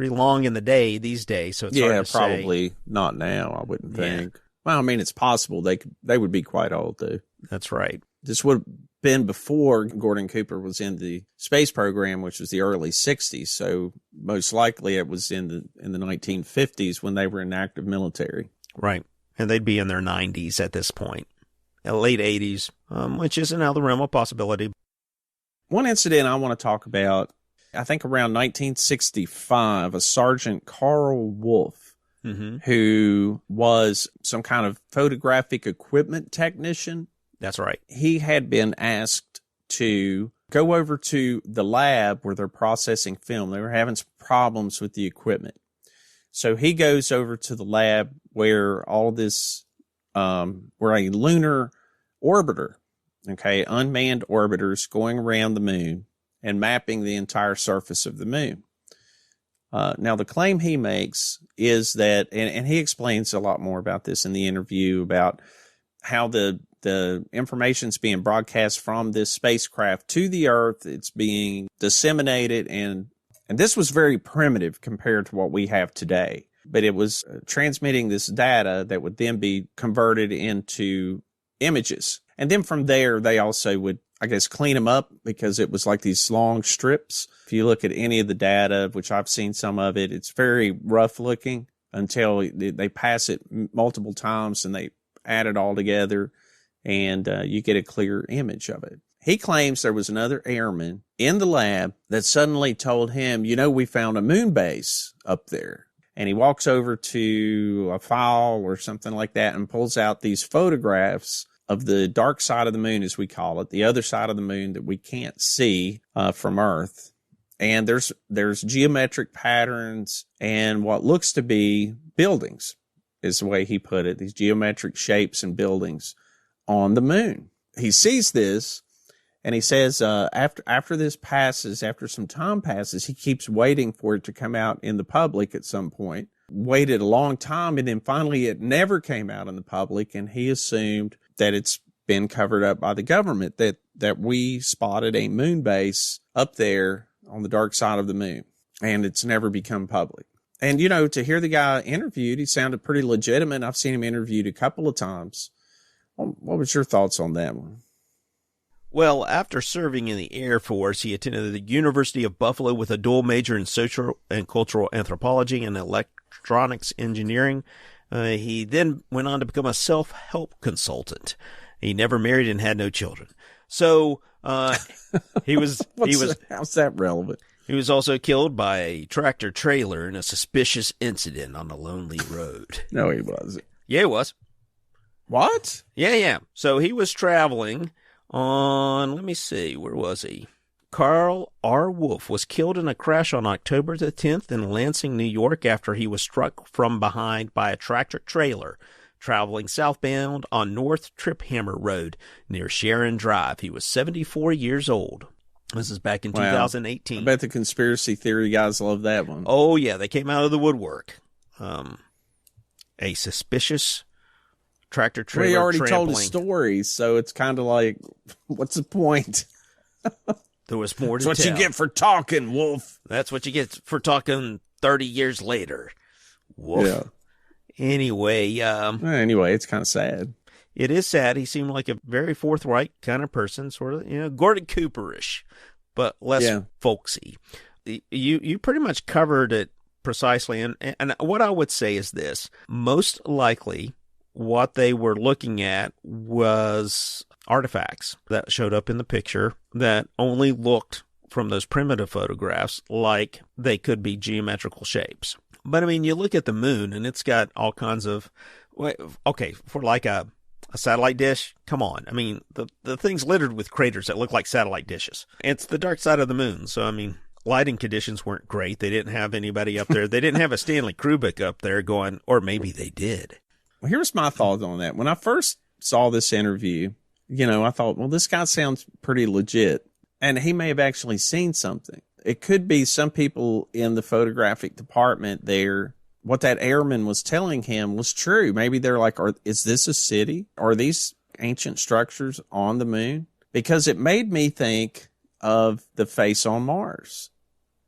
long in the day these days, so it's hard to say. Yeah, probably not now, I wouldn't think. Well, I mean, it's possible they would be quite old, though. That's right. This would have been before Gordon Cooper was in the space program, which was the early 60s, so most likely it was in the 1950s when they were in active military. Right, and they'd be in their 90s at this point. Late 80s, which isn't out of the realm of possibility. One incident I want to talk about, I think around 1965, a Sergeant Carl Wolf, who was some kind of photographic equipment technician. That's right. He had been asked to go over to the lab where they're processing film. They were having some problems with the equipment. So he goes over to the lab where all this, where a lunar orbiter, unmanned orbiters going around the moon and mapping the entire surface of the moon. Now, the claim he makes is that, and he explains a lot more about this in the interview, about how the information's being broadcast from this spacecraft to the Earth. It's being disseminated, and this was very primitive compared to what we have today. But it was transmitting this data that would then be converted into images. And then from there, they also would, I guess, clean them up, because it was like these long strips. If you look at any of the data, which I've seen some of it, it's very rough looking until they pass it multiple times and they add it all together, and you get a clear image of it. He claims there was another airman in the lab that suddenly told him, we found a moon base up there. And he walks over to a file or something like that and pulls out these photographs of the dark side of the moon, as we call it, the other side of the moon that we can't see from Earth. And there's geometric patterns and what looks to be buildings, is the way he put it, these geometric shapes and buildings on the moon. He sees this, and he says after this passes, after some time passes, he keeps waiting for it to come out in the public at some point. Waited a long time, and then finally it never came out in the public, and he assumed that it's been covered up by the government, that we spotted a moon base up there on the dark side of the moon, and it's never become public. And, to hear the guy interviewed, he sounded pretty legitimate. I've seen him interviewed a couple of times. What was your thoughts on that one? Well, after serving in the Air Force, he attended the University of Buffalo with a dual major in social and cultural anthropology and electronics engineering. He then went on to become a self-help consultant. He never married and had no children. So he was how's that relevant? He was also killed by a tractor trailer in a suspicious incident on a lonely road. No, he wasn't. Yeah, he was. What? Yeah. So he was traveling on, let me see, where was he? Carl R. Wolf was killed in a crash on October the 10th in Lansing, New York, after he was struck from behind by a tractor trailer traveling southbound on North Triphammer Road near Sharon Drive. He was 74 years old. This is back in 2018. I bet the conspiracy theory guys love that one. Oh, yeah. They came out of the woodwork. A suspicious tractor trailer He already trampling. told his story, so it's kind of like, what's the point? There was more to tell. That's what you get for talking, Wolf. That's what you get for talking 30 years later. Wolf. Yeah. Anyway, it's kind of sad. It is sad. He seemed like a very forthright kind of person, sort of, Gordon Cooper-ish, but less folksy. You pretty much covered it precisely. And what I would say is this: most likely what they were looking at was artifacts that showed up in the picture that only looked, from those primitive photographs, like they could be geometrical shapes. But I mean, you look at the moon and it's got all kinds of, for like a satellite dish, come on. I mean, the thing's littered with craters that look like satellite dishes. It's the dark side of the moon. So, I mean, lighting conditions weren't great. They didn't have anybody up there. They didn't have a Stanley Kubrick up there going, or maybe they did. Well, here's my thoughts on that. When I first saw this interview, I thought, well, this guy sounds pretty legit, and he may have actually seen something. It could be some people in the photographic department there. What that airman was telling him was true. Maybe they're like, is this a city? Are these ancient structures on the moon? Because it made me think of the face on Mars,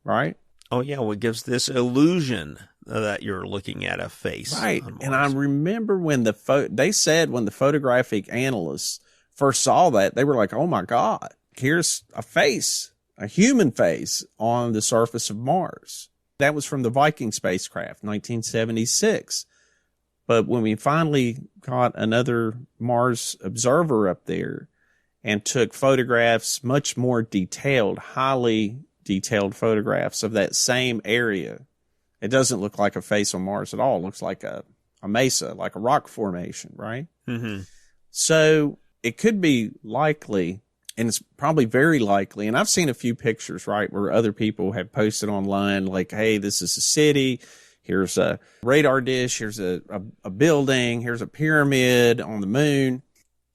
right? Oh, yeah. Well, it gives this illusion that you're looking at a face. Right. On Mars. And I remember when they said when the photographic analysts first saw that, they were like, oh my God, here's a face, a human face on the surface of Mars. That was from the Viking spacecraft, 1976. But when we finally got another Mars observer up there and took photographs, much more detailed, highly detailed photographs of that same area, it doesn't look like a face on Mars at all. It looks like a mesa, like a rock formation, right? Mm-hmm. So it could be likely, and it's probably very likely, and I've seen a few pictures, right, where other people have posted online, like, hey, this is a city, here's a radar dish, here's a building, here's a pyramid on the moon.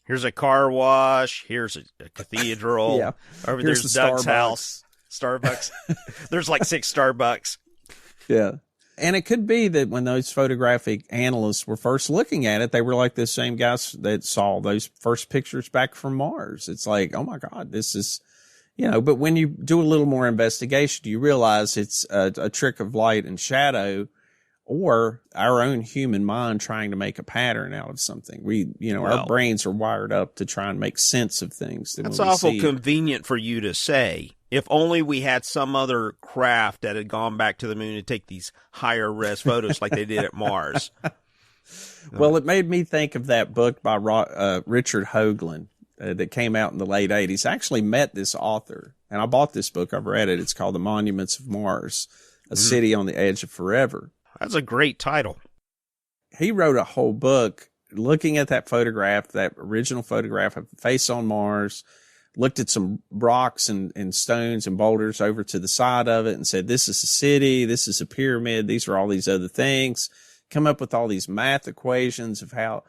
Here's a car wash, here's a cathedral. Yeah. Over there's Doug's house. Starbucks. There's like 6 Starbucks. Yeah. And it could be that when those photographic analysts were first looking at it, they were like the same guys that saw those first pictures back from Mars. It's like, oh my God, this is, but when you do a little more investigation, you realize it's a trick of light and shadow, or our own human mind trying to make a pattern out of something. Our brains are wired up to try and make sense of things. That's awful convenient for you to say. If only we had some other craft that had gone back to the moon to take these higher res photos like they did at Mars. Well, it made me think of that book by Richard Hoagland that came out in the late 80s. I actually met this author, and I bought this book. I've read it. It's called The Monuments of Mars, A City on the Edge of Forever. That's a great title. He wrote a whole book looking at that photograph, that original photograph of the face on Mars, looked at some rocks and stones and boulders over to the side of it and said, this is a city, this is a pyramid, these are all these other things. Come up with all these math equations of how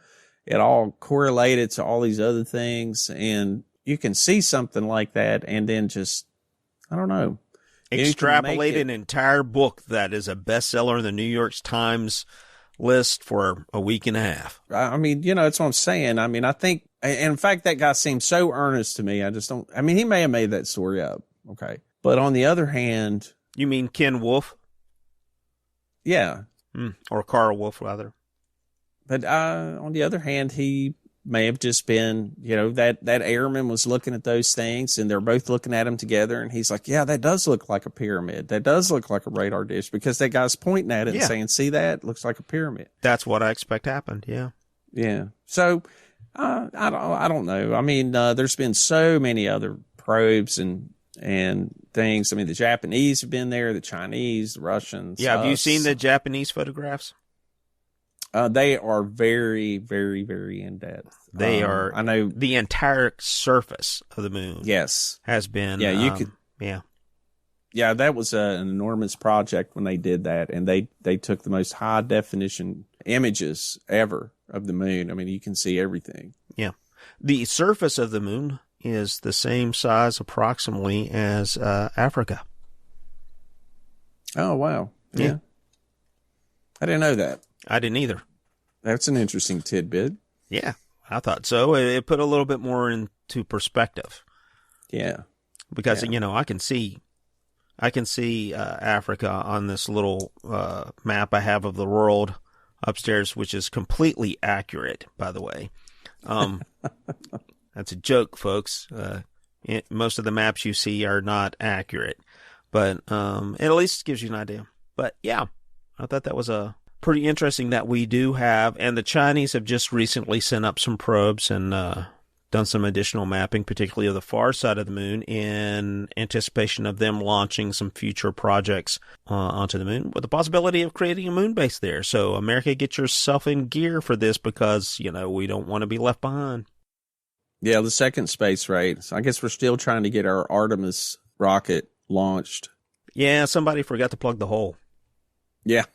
it all correlated to all these other things. And you can see something like that and then just, I don't know. Extrapolate an entire book that is a bestseller in the New York Times list for a week and a half. I mean, that's what I'm saying. I mean, I think, and in fact, that guy seems so earnest to me. He may have made that story up. Okay. But on the other hand. You mean Ken Wolfe? Yeah. Or Carl Wolfe, rather. But on the other hand, he may have just been, that airman was looking at those things and they're both looking at them together. And he's like, yeah, that does look like a pyramid. That does look like a radar dish, because that guy's pointing at it and saying, see that? It looks like a pyramid. That's what I expect happened. Yeah. Yeah. So I don't know. I mean, there's been so many other probes and things. I mean, the Japanese have been there, the Chinese, the Russians. Yeah. Have you seen the Japanese photographs? They are very, very, very in depth. They are. I know the entire surface of the moon. Yes, has been. Yeah, you could. Yeah, that was an enormous project when they did that, and they took the most high definition images ever of the moon. I mean, you can see everything. Yeah, the surface of the moon is the same size approximately as Africa. Oh wow! Yeah, I didn't know that. I didn't either. That's an interesting tidbit. Yeah, I thought so. It put a little bit more into perspective. Yeah. Because, I can see Africa on this little map I have of the world upstairs, which is completely accurate, by the way. That's a joke, folks. Most of the maps you see are not accurate, but it at least gives you an idea. But yeah, I thought that was pretty interesting that we do have, and the Chinese have just recently sent up some probes and done some additional mapping, particularly of the far side of the moon, in anticipation of them launching some future projects onto the moon with the possibility of creating a moon base there. So America, get yourself in gear for this, because, we don't want to be left behind. Yeah, the second space race. I guess we're still trying to get our Artemis rocket launched. Yeah, somebody forgot to plug the hole. Yeah.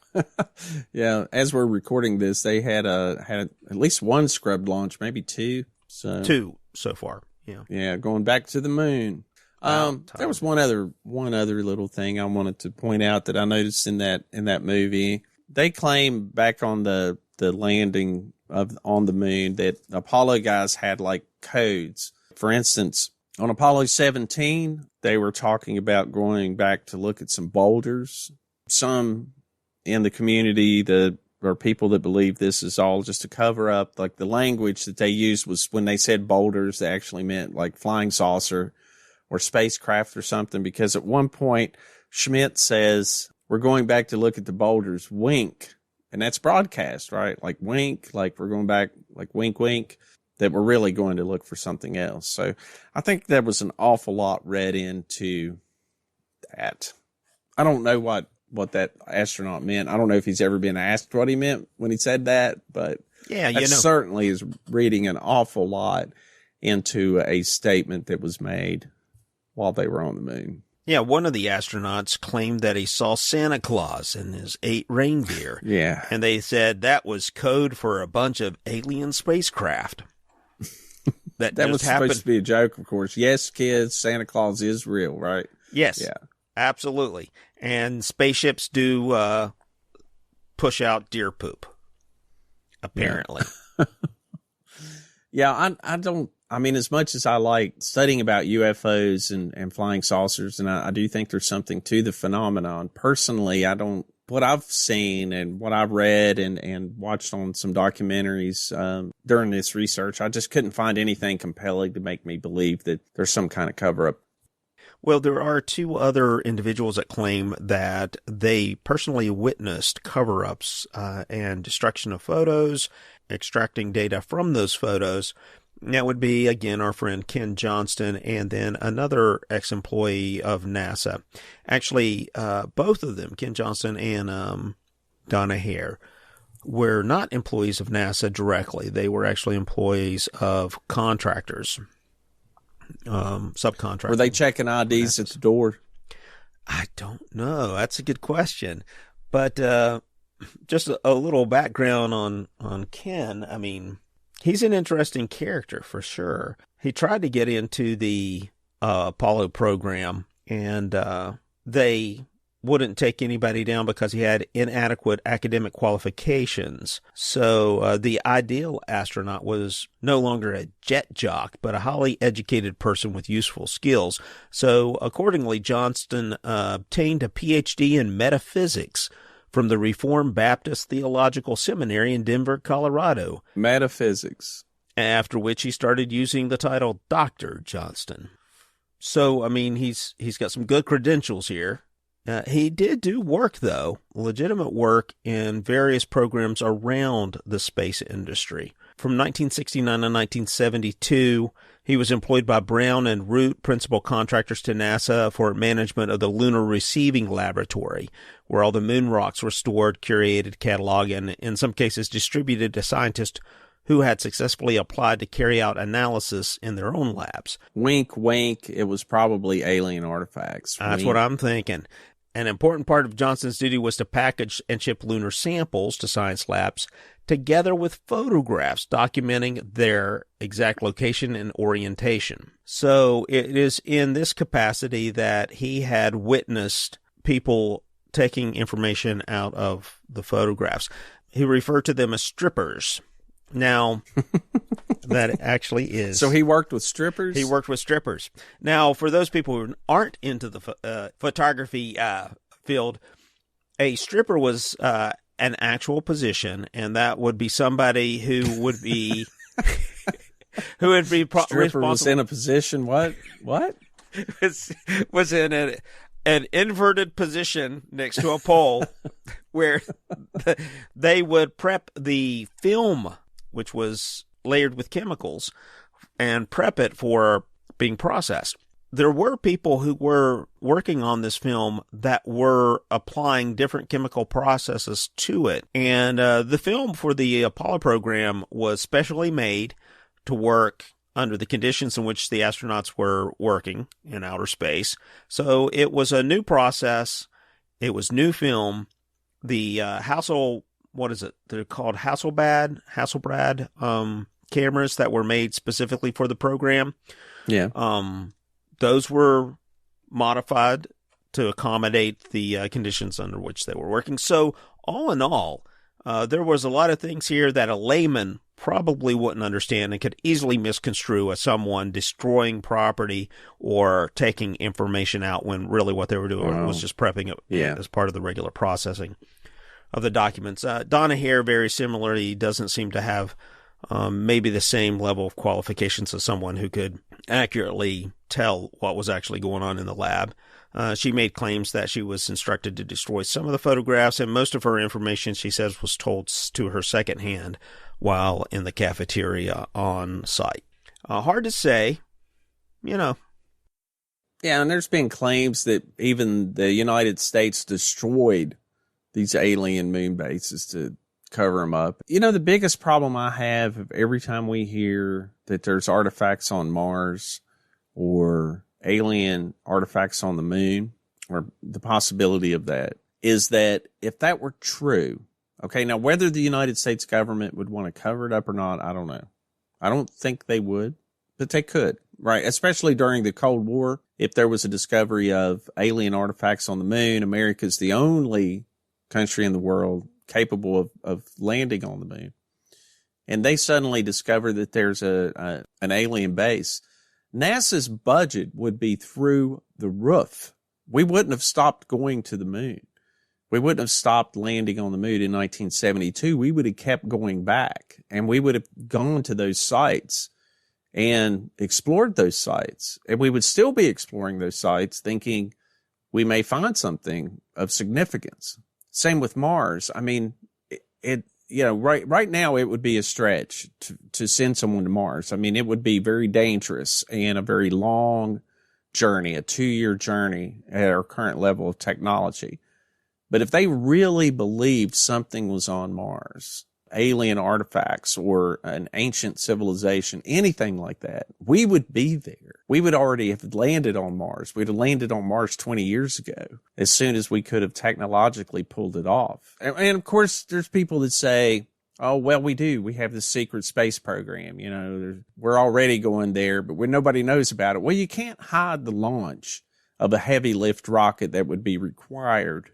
Yeah. As we're recording this, they had at least one scrubbed launch, maybe two. So two so far. Yeah. Yeah. Going back to the moon. There was one other little thing I wanted to point out that I noticed in that movie. They claim back on the landing on the moon that Apollo guys had like codes. For instance, on Apollo 17, they were talking about going back to look at some boulders. Some in the community that are people that believe this is all just a cover up. Like the language that they used was, when they said boulders, they actually meant like flying saucer or spacecraft or something. Because at one point, Schmidt says, we're going back to look at the boulders, wink. And that's broadcast, right? Like wink, like we're going back, like wink, wink, that we're really going to look for something else. So I think there was an awful lot read into that. I don't know what that astronaut meant. I don't know if he's ever been asked what he meant when he said that, but yeah, that certainly is reading an awful lot into a statement that was made while they were on the moon. Yeah, one of the astronauts claimed that he saw Santa Claus and his 8 reindeer. Yeah. And they said that was code for a bunch of alien spacecraft. That was supposed to be a joke, of course. Yes, kids, Santa Claus is real, right? Yes. Yeah. absolutely. And spaceships do push out deer poop, apparently. Yeah, I don't. I mean, as much as I like studying about UFOs and flying saucers, and I do think there's something to the phenomenon, personally, I don't. What I've seen and what I've read and watched on some documentaries during this research, I just couldn't find anything compelling to make me believe that there's some kind of cover-up. Well, there are two other individuals that claim that they personally witnessed cover-ups and destruction of photos, extracting data from those photos. That would be, again, our friend Ken Johnston and then another ex-employee of NASA. Actually, both of them, Ken Johnston and Donna Hare, were not employees of NASA directly. They were actually employees of contractors. Subcontractors. Were they checking IDs at the door? I don't know. That's a good question. But just a little background on Ken. I mean, he's an interesting character for sure. He tried to get into the Apollo program, and they wouldn't take anybody down because he had inadequate academic qualifications. So the ideal astronaut was no longer a jet jock, but a highly educated person with useful skills. So accordingly, Johnston obtained a PhD in metaphysics from the Reformed Baptist Theological Seminary in Denver, Colorado. Metaphysics. After which he started using the title Dr. Johnston. So, I mean, he's got some good credentials here. He did do work, though, legitimate work in various programs around the space industry. From 1969 to 1972, he was employed by Brown and Root, principal contractors to NASA, for management of the Lunar Receiving Laboratory, where all the moon rocks were stored, curated, cataloged, and in some cases distributed to scientists who had successfully applied to carry out analysis in their own labs. Wink, wink. It was probably alien artifacts. That's what I'm thinking. An important part of Johnston's duty was to package and ship lunar samples to science labs, together with photographs documenting their exact location and orientation. So it is in this capacity that he had witnessed people taking information out of the photographs. He referred to them as strippers. Now, that actually is. So he worked with strippers? He worked with strippers. Now, for those people who aren't into the photography field, a stripper was an actual position, and that would be somebody who would be who would be stripper was in a position. What? was in an inverted position next to a pole where they would prep the film, which was layered with chemicals, and prep it for being processed. There were people who were working on this film that were applying different chemical processes to it. And the film for the Apollo program was specially made to work under the conditions in which the astronauts were working in outer space. So it was a new process. It was new film. The they're called Hasselblad cameras that were made specifically for the program. Yeah. Those were modified to accommodate the conditions under which they were working. So all in all, there was a lot of things here that a layman probably wouldn't understand and could easily misconstrue as someone destroying property or taking information out when really what they were doing was just prepping it as part of the regular processing of the documents. Donna Hare, very similarly, doesn't seem to have maybe the same level of qualifications as someone who could accurately tell what was actually going on in the lab. She made claims that she was instructed to destroy some of the photographs, and most of her information, she says, was told to her secondhand while in the cafeteria on site. Hard to say, Yeah, and there's been claims that even the United States destroyed these alien moon bases to cover them up. The biggest problem I have every time we hear that there's artifacts on Mars or alien artifacts on the moon, or the possibility of that, is that if that were true, okay, now whether the United States government would want to cover it up or not, I don't know. I don't think they would. but they could, right? Especially during the Cold War. If there was a discovery of alien artifacts on the moon, America's the only country in the world capable of landing on the moon. And they suddenly discover that there's an alien base. NASA's budget would be through the roof. We wouldn't have stopped going to the moon. We wouldn't have stopped landing on the moon in 1972. We would have kept going back, and we would have gone to those sites and explored those sites. And we would still be exploring those sites thinking we may find something of significance. Same with Mars. I mean, right now it would be a stretch to send someone to Mars. I mean, it would be very dangerous and a very long journey, a 2-year journey at our current level of technology. But if they really believed something was on Mars, alien artifacts or an ancient civilization, anything like that, we would be there. We would already have landed on Mars. We'd have landed on Mars 20 years ago, as soon as we could have technologically pulled it off. And of course, there's people that say, oh, well, we do. We have this secret space program. You know, we're already going there, but nobody knows about it. Well, you can't hide the launch of a heavy lift rocket that would be required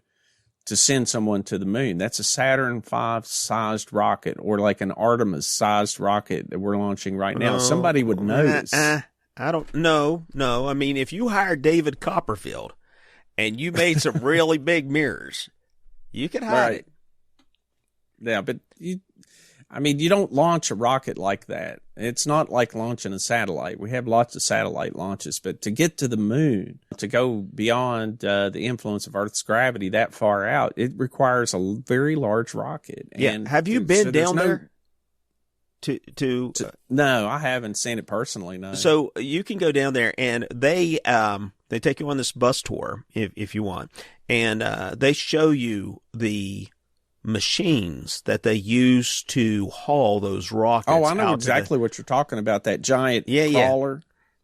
to send someone to the moon. That's a Saturn V sized rocket, or like an Artemis sized rocket that we're launching right now. Somebody would notice. I don't know. No, I mean, if you hired David Copperfield and you made some really big mirrors, you could hide it. Yeah, but you don't launch a rocket like that. It's not like launching a satellite. We have lots of satellite launches, but to get to the moon, to go beyond the influence of Earth's gravity that far out, it requires a very large rocket. Yeah. And have you been down there? No, I haven't seen it personally. No. So you can go down there, and they take you on this bus tour if you want, and they show you the machines that they use to haul those rockets. Oh, I know exactly what you're talking about. That giant crawler.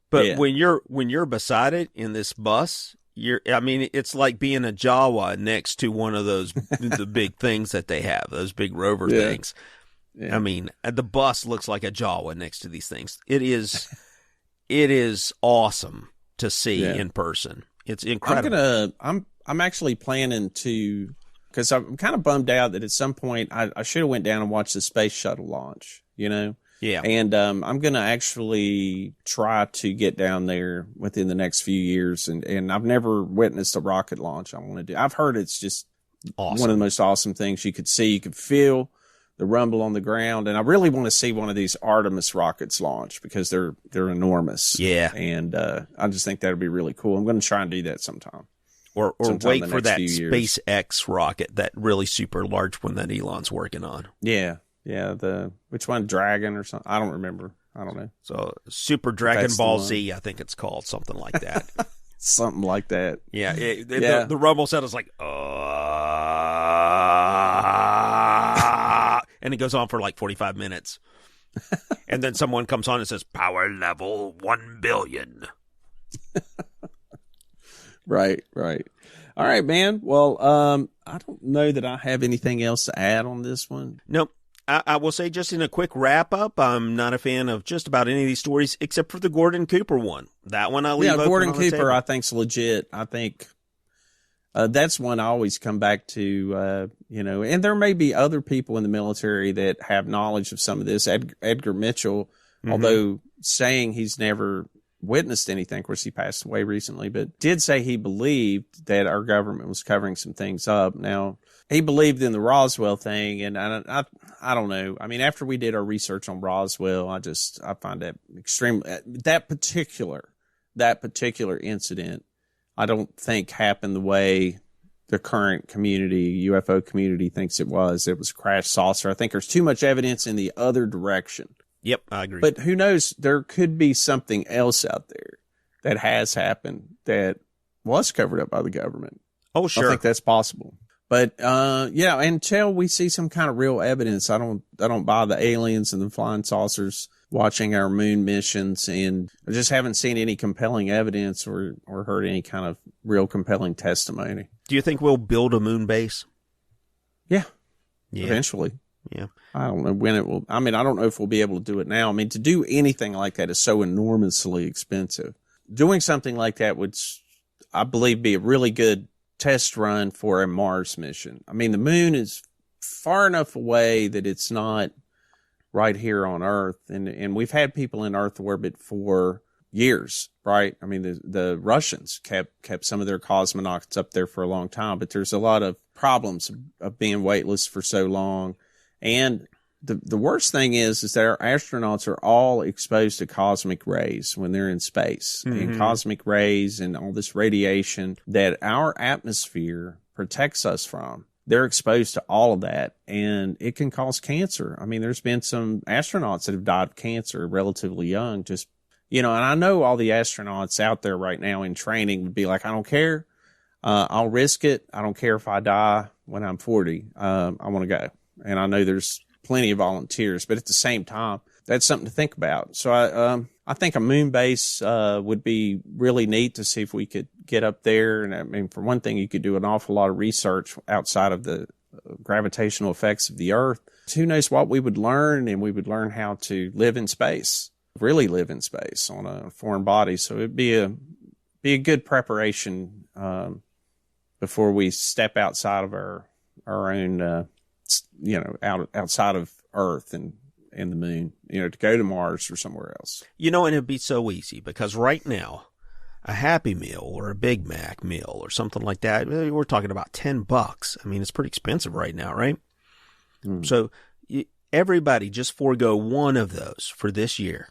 But when you're beside it in this bus, it's like being a Jawa next to one of those the big things that they have, those big rover things. Yeah. I mean, the bus looks like a Jawa next to these things. It is awesome to see in person. It's incredible. I'm actually planning to, because I'm kind of bummed out that at some point I should have went down and watched the space shuttle launch, you know? Yeah. And I'm going to actually try to get down there within the next few years. And I've never witnessed a rocket launch. I want to do. I've heard it's just awesome. One of the most awesome things you could see. You could feel the rumble on the ground. And I really want to see one of these Artemis rockets launch because they're enormous. Yeah. And I just think that would be really cool. I'm going to try and do that sometime. Or wait for that SpaceX rocket, that really super large one that Elon's working on. Yeah. Yeah. Which one? Dragon or something? I don't remember. I don't know. So Super Dragon Ball Z, I think it's called, something like that. Something like that. Yeah. The rumble sound is like, and it goes on for like 45 minutes. And then someone comes on and says, power level 1 billion. Right. All right, man. Well, I don't know that I have anything else to add on this one. Nope. I will say, just in a quick wrap up, I'm not a fan of just about any of these stories except for the Gordon Cooper one. That one I leave open Gordon on the Cooper table. I think's legit. I think that's one I always come back to, and there may be other people in the military that have knowledge of some of this. Edgar Mitchell, although saying he's never witnessed anything, of course he passed away recently, but did say he believed that our government was covering some things up. Now, he believed in the Roswell thing, and I don't know. I mean, after we did our research on Roswell, I find that that particular incident, I don't think happened the way the current UFO community thinks it was. It was a crash saucer. I think there's too much evidence in the other direction. Yep, I agree. But who knows? There could be something else out there that has happened that was covered up by the government. Oh, sure. I think that's possible. But until we see some kind of real evidence, I don't buy the aliens and the flying saucers watching our moon missions, and I just haven't seen any compelling evidence or heard any kind of real compelling testimony. Do you think we'll build a moon base? Yeah. Eventually. Yeah. I don't know when it will. I mean, I don't know if we'll be able to do it now. I mean, to do anything like that is so enormously expensive. Doing something like that would, I believe, be a really good test run for a Mars mission. I mean, the moon is far enough away that it's not right here on Earth. And we've had people in Earth orbit for years, right? I mean, the Russians kept some of their cosmonauts up there for a long time, but there's a lot of problems of being weightless for so long. And the worst thing is that our astronauts are all exposed to cosmic rays when they're in space, and cosmic rays and all this radiation that our atmosphere protects us from. They're exposed to all of that, and it can cause cancer. I mean, there's been some astronauts that have died of cancer relatively young, just, and I know all the astronauts out there right now in training would be like, I don't care. I'll risk it. I don't care if I die when I'm 40. I want to go. And I know there's plenty of volunteers, but at the same time, that's something to think about. So I think a moon base would be really neat to see if we could get up there. And I mean, for one thing, you could do an awful lot of research outside of the gravitational effects of the Earth. Who knows what we would learn, and we would learn how to live in space, really live in space on a foreign body. So it'd be a good preparation before we step outside of our own, outside of Earth and the moon, to go to Mars or somewhere else. And it'd be so easy because right now, a Happy Meal or a Big Mac meal or something like that, we're talking about $10. I mean, it's pretty expensive right now, right? So everybody just forego one of those for this year.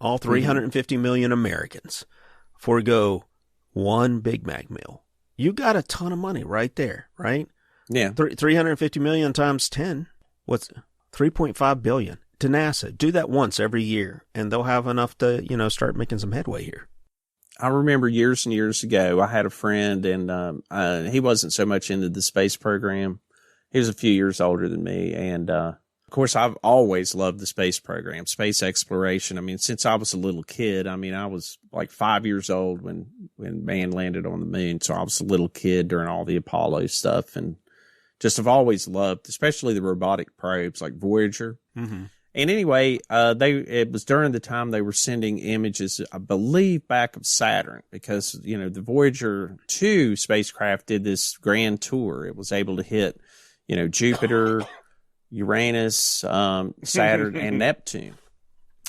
All 350 million Americans forego one Big Mac meal. You got a ton of money right there, right? Yeah. 350 million times 10. What's 3.5 billion to NASA? Do that once every year, and they'll have enough to, start making some headway here. I remember years and years ago, I had a friend, and he wasn't so much into the space program. He was a few years older than me. And, of course, I've always loved the space program, space exploration. I mean, since I was a little kid, I was like 5 years old when man landed on the moon. So I was a little kid during all the Apollo stuff, and just have always loved, especially the robotic probes like Voyager. Mm-hmm. And anyway, it was during the time they were sending images, I believe, back of Saturn, because, the Voyager 2 spacecraft did this grand tour. It was able to hit, Jupiter, Uranus, Saturn, and Neptune.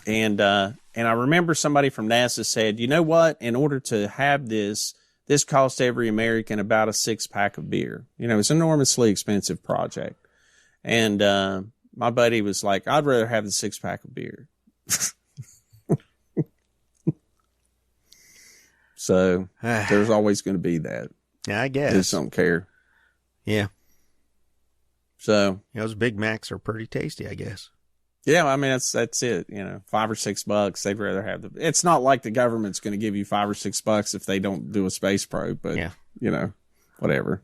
And I remember somebody from NASA said, you know what, in order to have this cost every American about a 6-pack of beer. It's an enormously expensive project. And, my buddy was like, I'd rather have the 6-pack of beer. So there's always going to be that. Yeah, I guess. Just don't care. Yeah. So those Big Macs are pretty tasty, I guess. Yeah, I mean, that's it. $5 or $6. They'd rather have it's not like the government's going to give you $5 or $6 if they don't do a space probe, but whatever.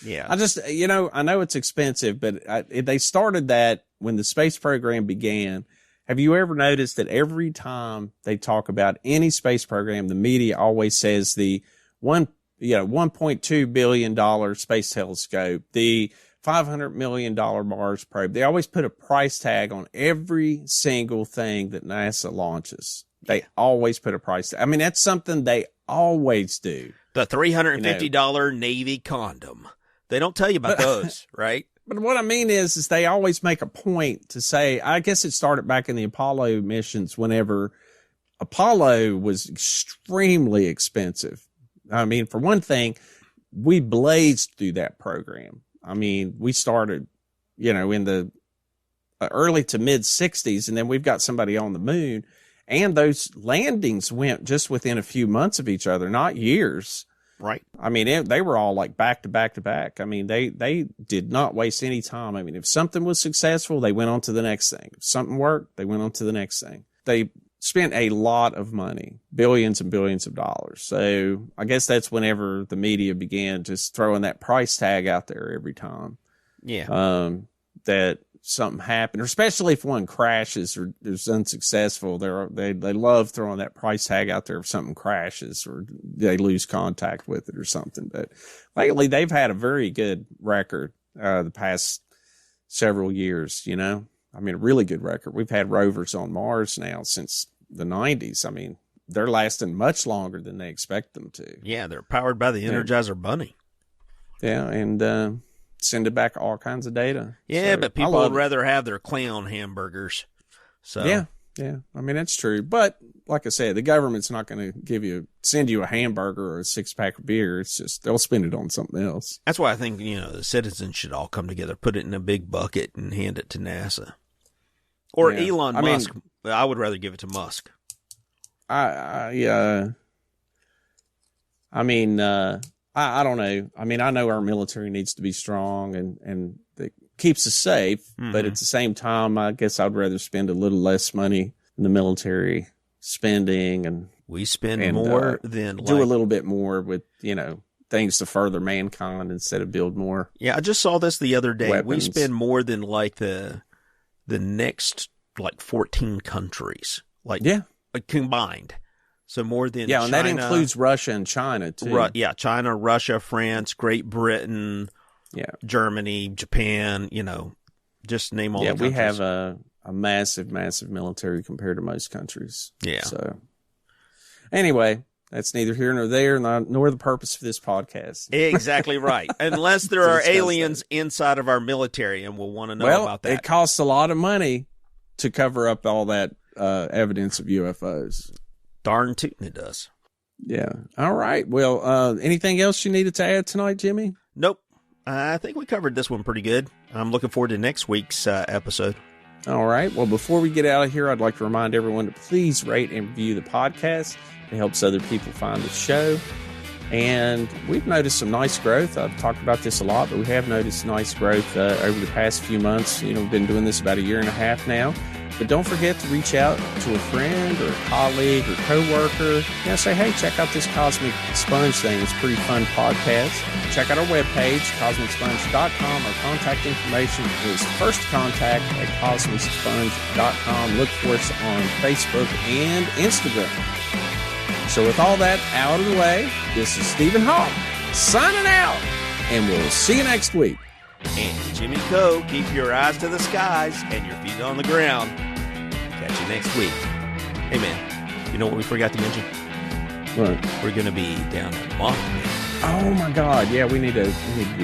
Yeah. I just, I know it's expensive, but they started that when the space program began. Have you ever noticed that every time they talk about any space program, the media always says the $1.2 billion space telescope, the $500 million Mars probe. They always put a price tag on every single thing that NASA launches. They always put a price tag. I mean, that's something they always do. The $350 Navy condom. They don't tell you about those, right? But what I mean is they always make a point to say, I guess it started back in the Apollo missions whenever Apollo was extremely expensive. I mean, for one thing, we blazed through that program. I mean, we started, in the early to mid 60s, and then we've got somebody on the moon, and those landings went just within a few months of each other, not years. Right. I mean, they were all like back to back to back. I mean, they did not waste any time. I mean, if something was successful, they went on to the next thing. If something worked, they went on to the next thing. They spent a lot of money, billions and billions of dollars. So I guess that's whenever the media began just throwing that price tag out there every time. Yeah. That something happened, or especially if one crashes or is unsuccessful, they love throwing that price tag out there if something crashes or they lose contact with it or something. But lately they've had a very good record, the past several years, you know? I mean, a really good record. We've had rovers on Mars now since the 90s. I mean, they're lasting much longer than they expect them to. Yeah, they're powered by the Energizer Bunny. Yeah, and sending back all kinds of data. Yeah, So, but people would rather have their clown hamburgers. So yeah. I mean, that's true. But like I said, the government's not going to send you a hamburger or a 6-pack of beer. It's just they'll spend it on something else. That's why I think, the citizens should all come together, put it in a big bucket and hand it to NASA. Or Elon Musk. I would rather give it to Musk. I don't know. I mean, I know our military needs to be strong and it keeps us safe, but at the same time, I guess I'd rather spend a little less money in the military spending, and we spend more than do a little bit more with, things to further mankind instead of build more. Yeah. I just saw this the other day. Weapons. We spend more than like the next 14 countries, combined. So more than China, and that includes Russia and China too. China, Russia, France, Great Britain, Germany, Japan. Just name all. Yeah, the countries. We have a massive, massive military compared to most countries. Yeah. So anyway, that's neither here nor there, nor the purpose of this podcast. Exactly right. Unless there are aliens inside of our military, and we'll want to know about that. It costs a lot of money to cover up all that evidence of UFOs. Darn tootin' it does. Yeah. All right. Well, anything else you needed to add tonight, Jimmy? Nope. I think we covered this one pretty good. I'm looking forward to next week's episode. All right. Well, before we get out of here, I'd like to remind everyone to please rate and review the podcast. It helps other people find the show. And we've noticed some nice growth. I've talked about this a lot, but we have noticed nice growth over the past few months. We've been doing this about a year and a half now. But don't forget to reach out to a friend or a colleague or coworker. Say, hey, check out this Cosmic Sponge thing. It's a pretty fun podcast. Check out our webpage, cosmicsponge.com. Our contact information is firstcontact@cosmicsponge.com. Look for us on Facebook and Instagram. So with all that out of the way, this is Stephen Hawk signing out, and we'll see you next week. And Jimmy Coe, keep your eyes to the skies and your feet on the ground. Catch you next week. Hey, man, you know what we forgot to mention? What? We're going to be down at Mothman. Oh, my God. Yeah, we need to do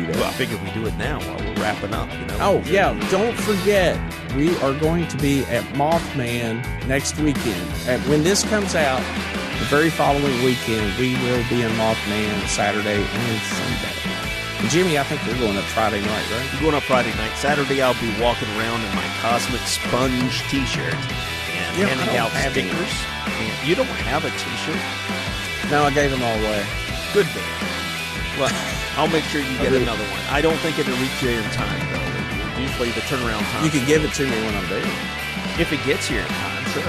that. Well, I figured we do it now while we're wrapping up. Oh, yeah. Don't forget, we are going to be at Mothman next weekend. When this comes out, the very following weekend, we will be in Mothman Saturday and Sunday. Jimmy, I think we're going up Friday night, right? We're going up Friday night. Saturday, I'll be walking around in my Cosmic Sponge t-shirt and handing out stickers. You don't have a t-shirt? No, I gave them all away. Good man. Well, I'll make sure you get another one. I don't think it'll reach you in time, though. Usually the turnaround time. You can give it to me when I'm there. If it gets here in time, sure.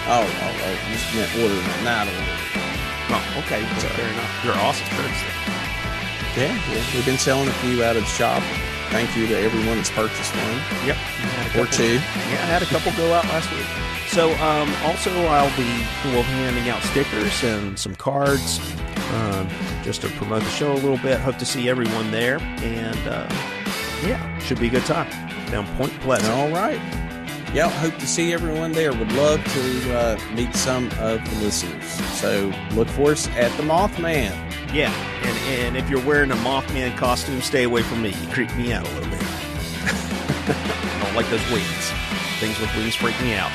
Oh, you just meant order them. Nah, I don't order them. Oh, okay. So, fair enough. They're awesome shirts, though. Yeah, we've been selling a few out of the shop. Thank you to everyone that's purchased one. Yep. Or two. Yeah, I had a couple go out last week. So, also we'll be handing out stickers and some cards, just to promote the show a little bit. Hope to see everyone there. And, should be a good time down Point Pleasant. All right. Yeah, hope to see everyone there. Would love to meet some of the listeners. So look for us at the Mothman. Yeah, and if you're wearing a Mothman costume, stay away from me. You creep me out a little bit. I don't like those wings. Things with wings freak me out.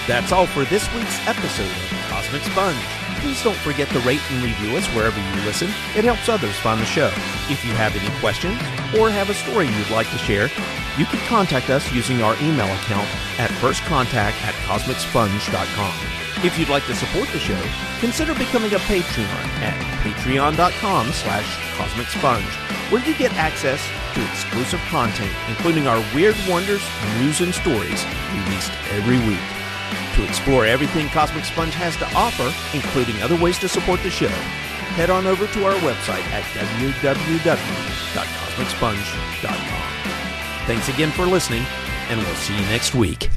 That's all for this week's episode of Cosmic Sponge. Please don't forget to rate and review us wherever you listen. It helps others find the show. If you have any questions or have a story you'd like to share, you can contact us using our email account at firstcontact@cosmicsponge.com. If you'd like to support the show, consider becoming a Patreon at patreon.com/cosmicsponge, where you get access to exclusive content, including our Weird Wonders, news, and stories released every week. To explore everything Cosmic Sponge has to offer, including other ways to support the show, head on over to our website at www.cosmicsponge.com. Thanks again for listening, and we'll see you next week.